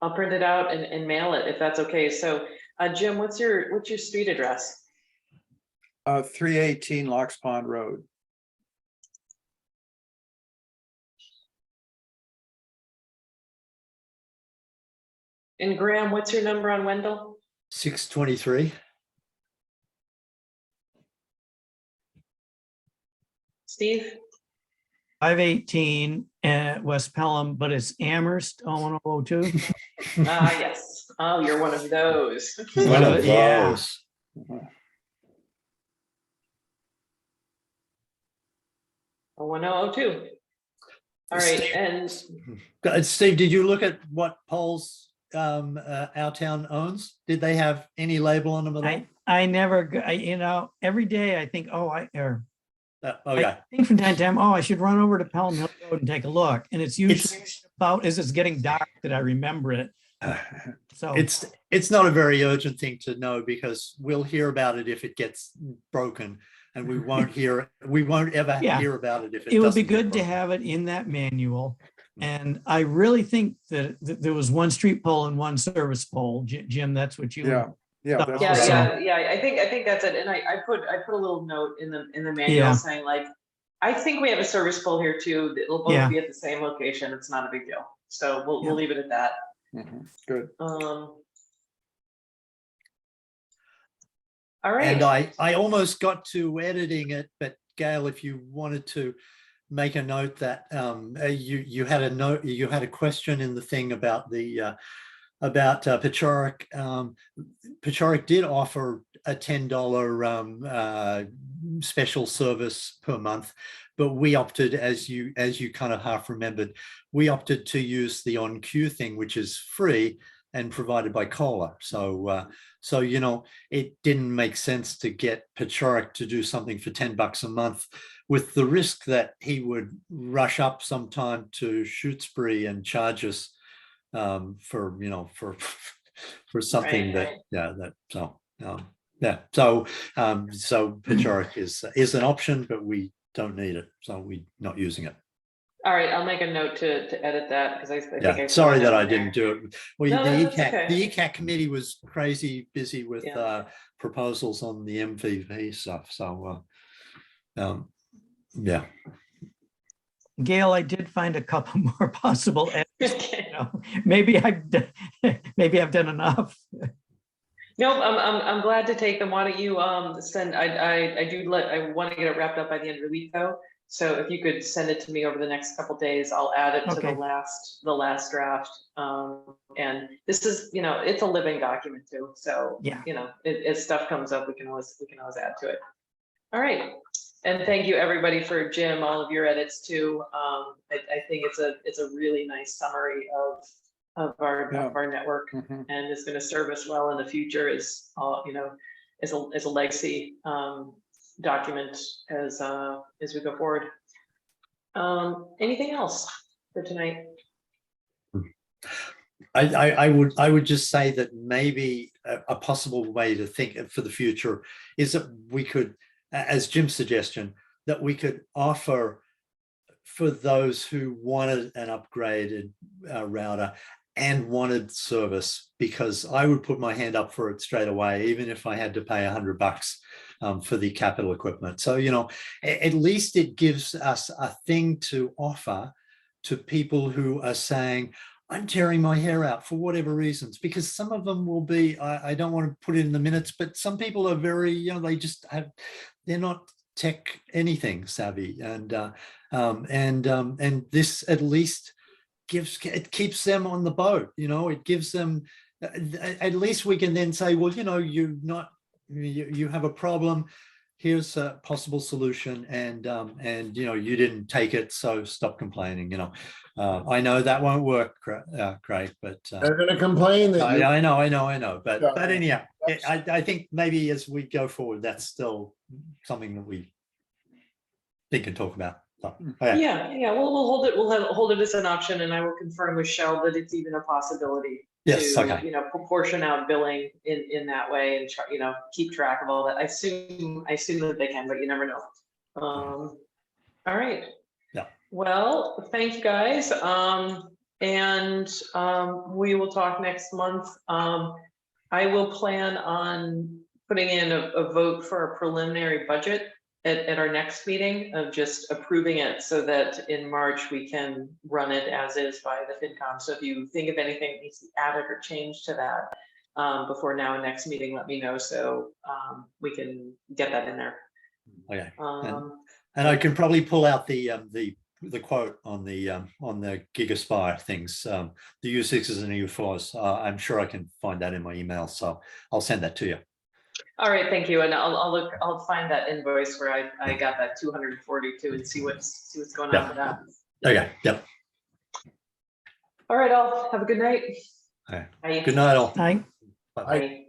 I'll print it out and mail it if that's okay. So Jim, what's your street address? 318 Locks Pond Road. And Graham, what's your number on Wendell? 623. Steve? 518 at West Pelham, but it's Amherst 01002. Yes. Oh, you're one of those. One of Yeah. those. Oh, 1002. All right, Steve- and Steve, did you look at what poles our town owns? Did they have any label on them at all? I never, you know, every day I think, oh, I Yeah. think from time to time, oh, I should run over to Pelham Hill Road and take a look. And it's usually about as it's getting dark that I remember it. So It's not a very urgent thing to know, because we'll hear about it if it gets broken, and we won't ever Yeah. hear about it if it would be doesn't get good to broken. have it in that manual. And I really think that there was one street pole and one service pole. Jim, that's what you. Yeah, that's yeah, right. yeah. I think that's it. And I put a little note in the manual Yeah. saying, like, I think we have a service pole here too. It'll both Yeah. be at the same location. It's not a big deal. So we'll Yeah. leave it at that. Good. All right. And I almost got to editing it, but Gail, if you wanted to make a note that you had a question in the thing about the Pechoric. Pechoric did offer a $10 special service per month, but we opted, as you kind of half remembered, we opted to use the on cue thing, which is free and provided by Kohler. So you know, it didn't make sense to get Pechoric to do something for $10 a month, with the risk that he would rush up sometime to Shutesbury and charge us for something Right. so Pechoric is an option, but we don't need it, so we're not using it. All right, I'll make a note to edit that, because I think I. Sorry put it that I in there. didn't do it. Well, No, the that's okay. ECAC committee was crazy busy with Yeah. proposals on the MVP stuff. So yeah. Gail, I did find a couple more possible edits. Okay. You know, maybe I've done enough. Nope, I'm glad to take them. Why don't you send? I want to get it wrapped up by the end of the week though. So if you could send it to me over the next couple of days, I'll add it to Okay. the last draft. And this is, you know, it's a living document too. So Yeah. you know, as stuff comes up, we can always add to it. All right. And thank you everybody for Jim, all of your edits too. I think it's a really nice summary of our network, and is going to serve us well in the future as you know, as a legacy document as we go forward. Anything else for tonight? I would just say that maybe a possible way to think for the future is that we could, as Jim's suggestion, that we could offer for those who wanted an upgraded router and wanted service, because I would put my hand up for it straight away, even if I had to pay $100 for the capital equipment. So, you know, at least it gives us a thing to offer to people who are saying, I'm tearing my hair out for whatever reasons, because some of them will be, I don't want to put it in the minutes, but some people are very, you know, they're not tech anything savvy. And this at least keeps them on the boat, you know, it gives them, at least we can then say, well, you know, you have a problem, here's a possible solution, and you know, you didn't take it, so stop complaining. You know, I know that won't work, Craig, but They're gonna complain that you. I know. But Yeah, anyhow, that's- I think maybe as we go forward, that's still something that we think and talk about. So, okay. Yeah, we'll hold it, hold it as an option, and I will confirm with Shell that it's even a possibility. Yes, To, okay. you know, proportion out billing in that way and try, you know, keep track of all that. I assume that they can, but you never know. All right. Yeah. Well, thank you guys. We will talk next month. I will plan on putting in a vote for a preliminary budget at our next meeting, of just approving it so that in March we can run it as is by the FinCom. So if you think of anything that needs to be added or changed to that before now and next meeting, let me know, so we can get that in there. Okay. And I can probably pull out the quote on the Gigaspire things, the U6s and U4s. I'm sure I can find that in my email, so I'll send that to you. All right, thank you. And I'll find that invoice where I got that 242 and see what's going on with that. Okay. Yep. All right, all have a good night. Okay. Bye. Good night, all. I Bye. Bye.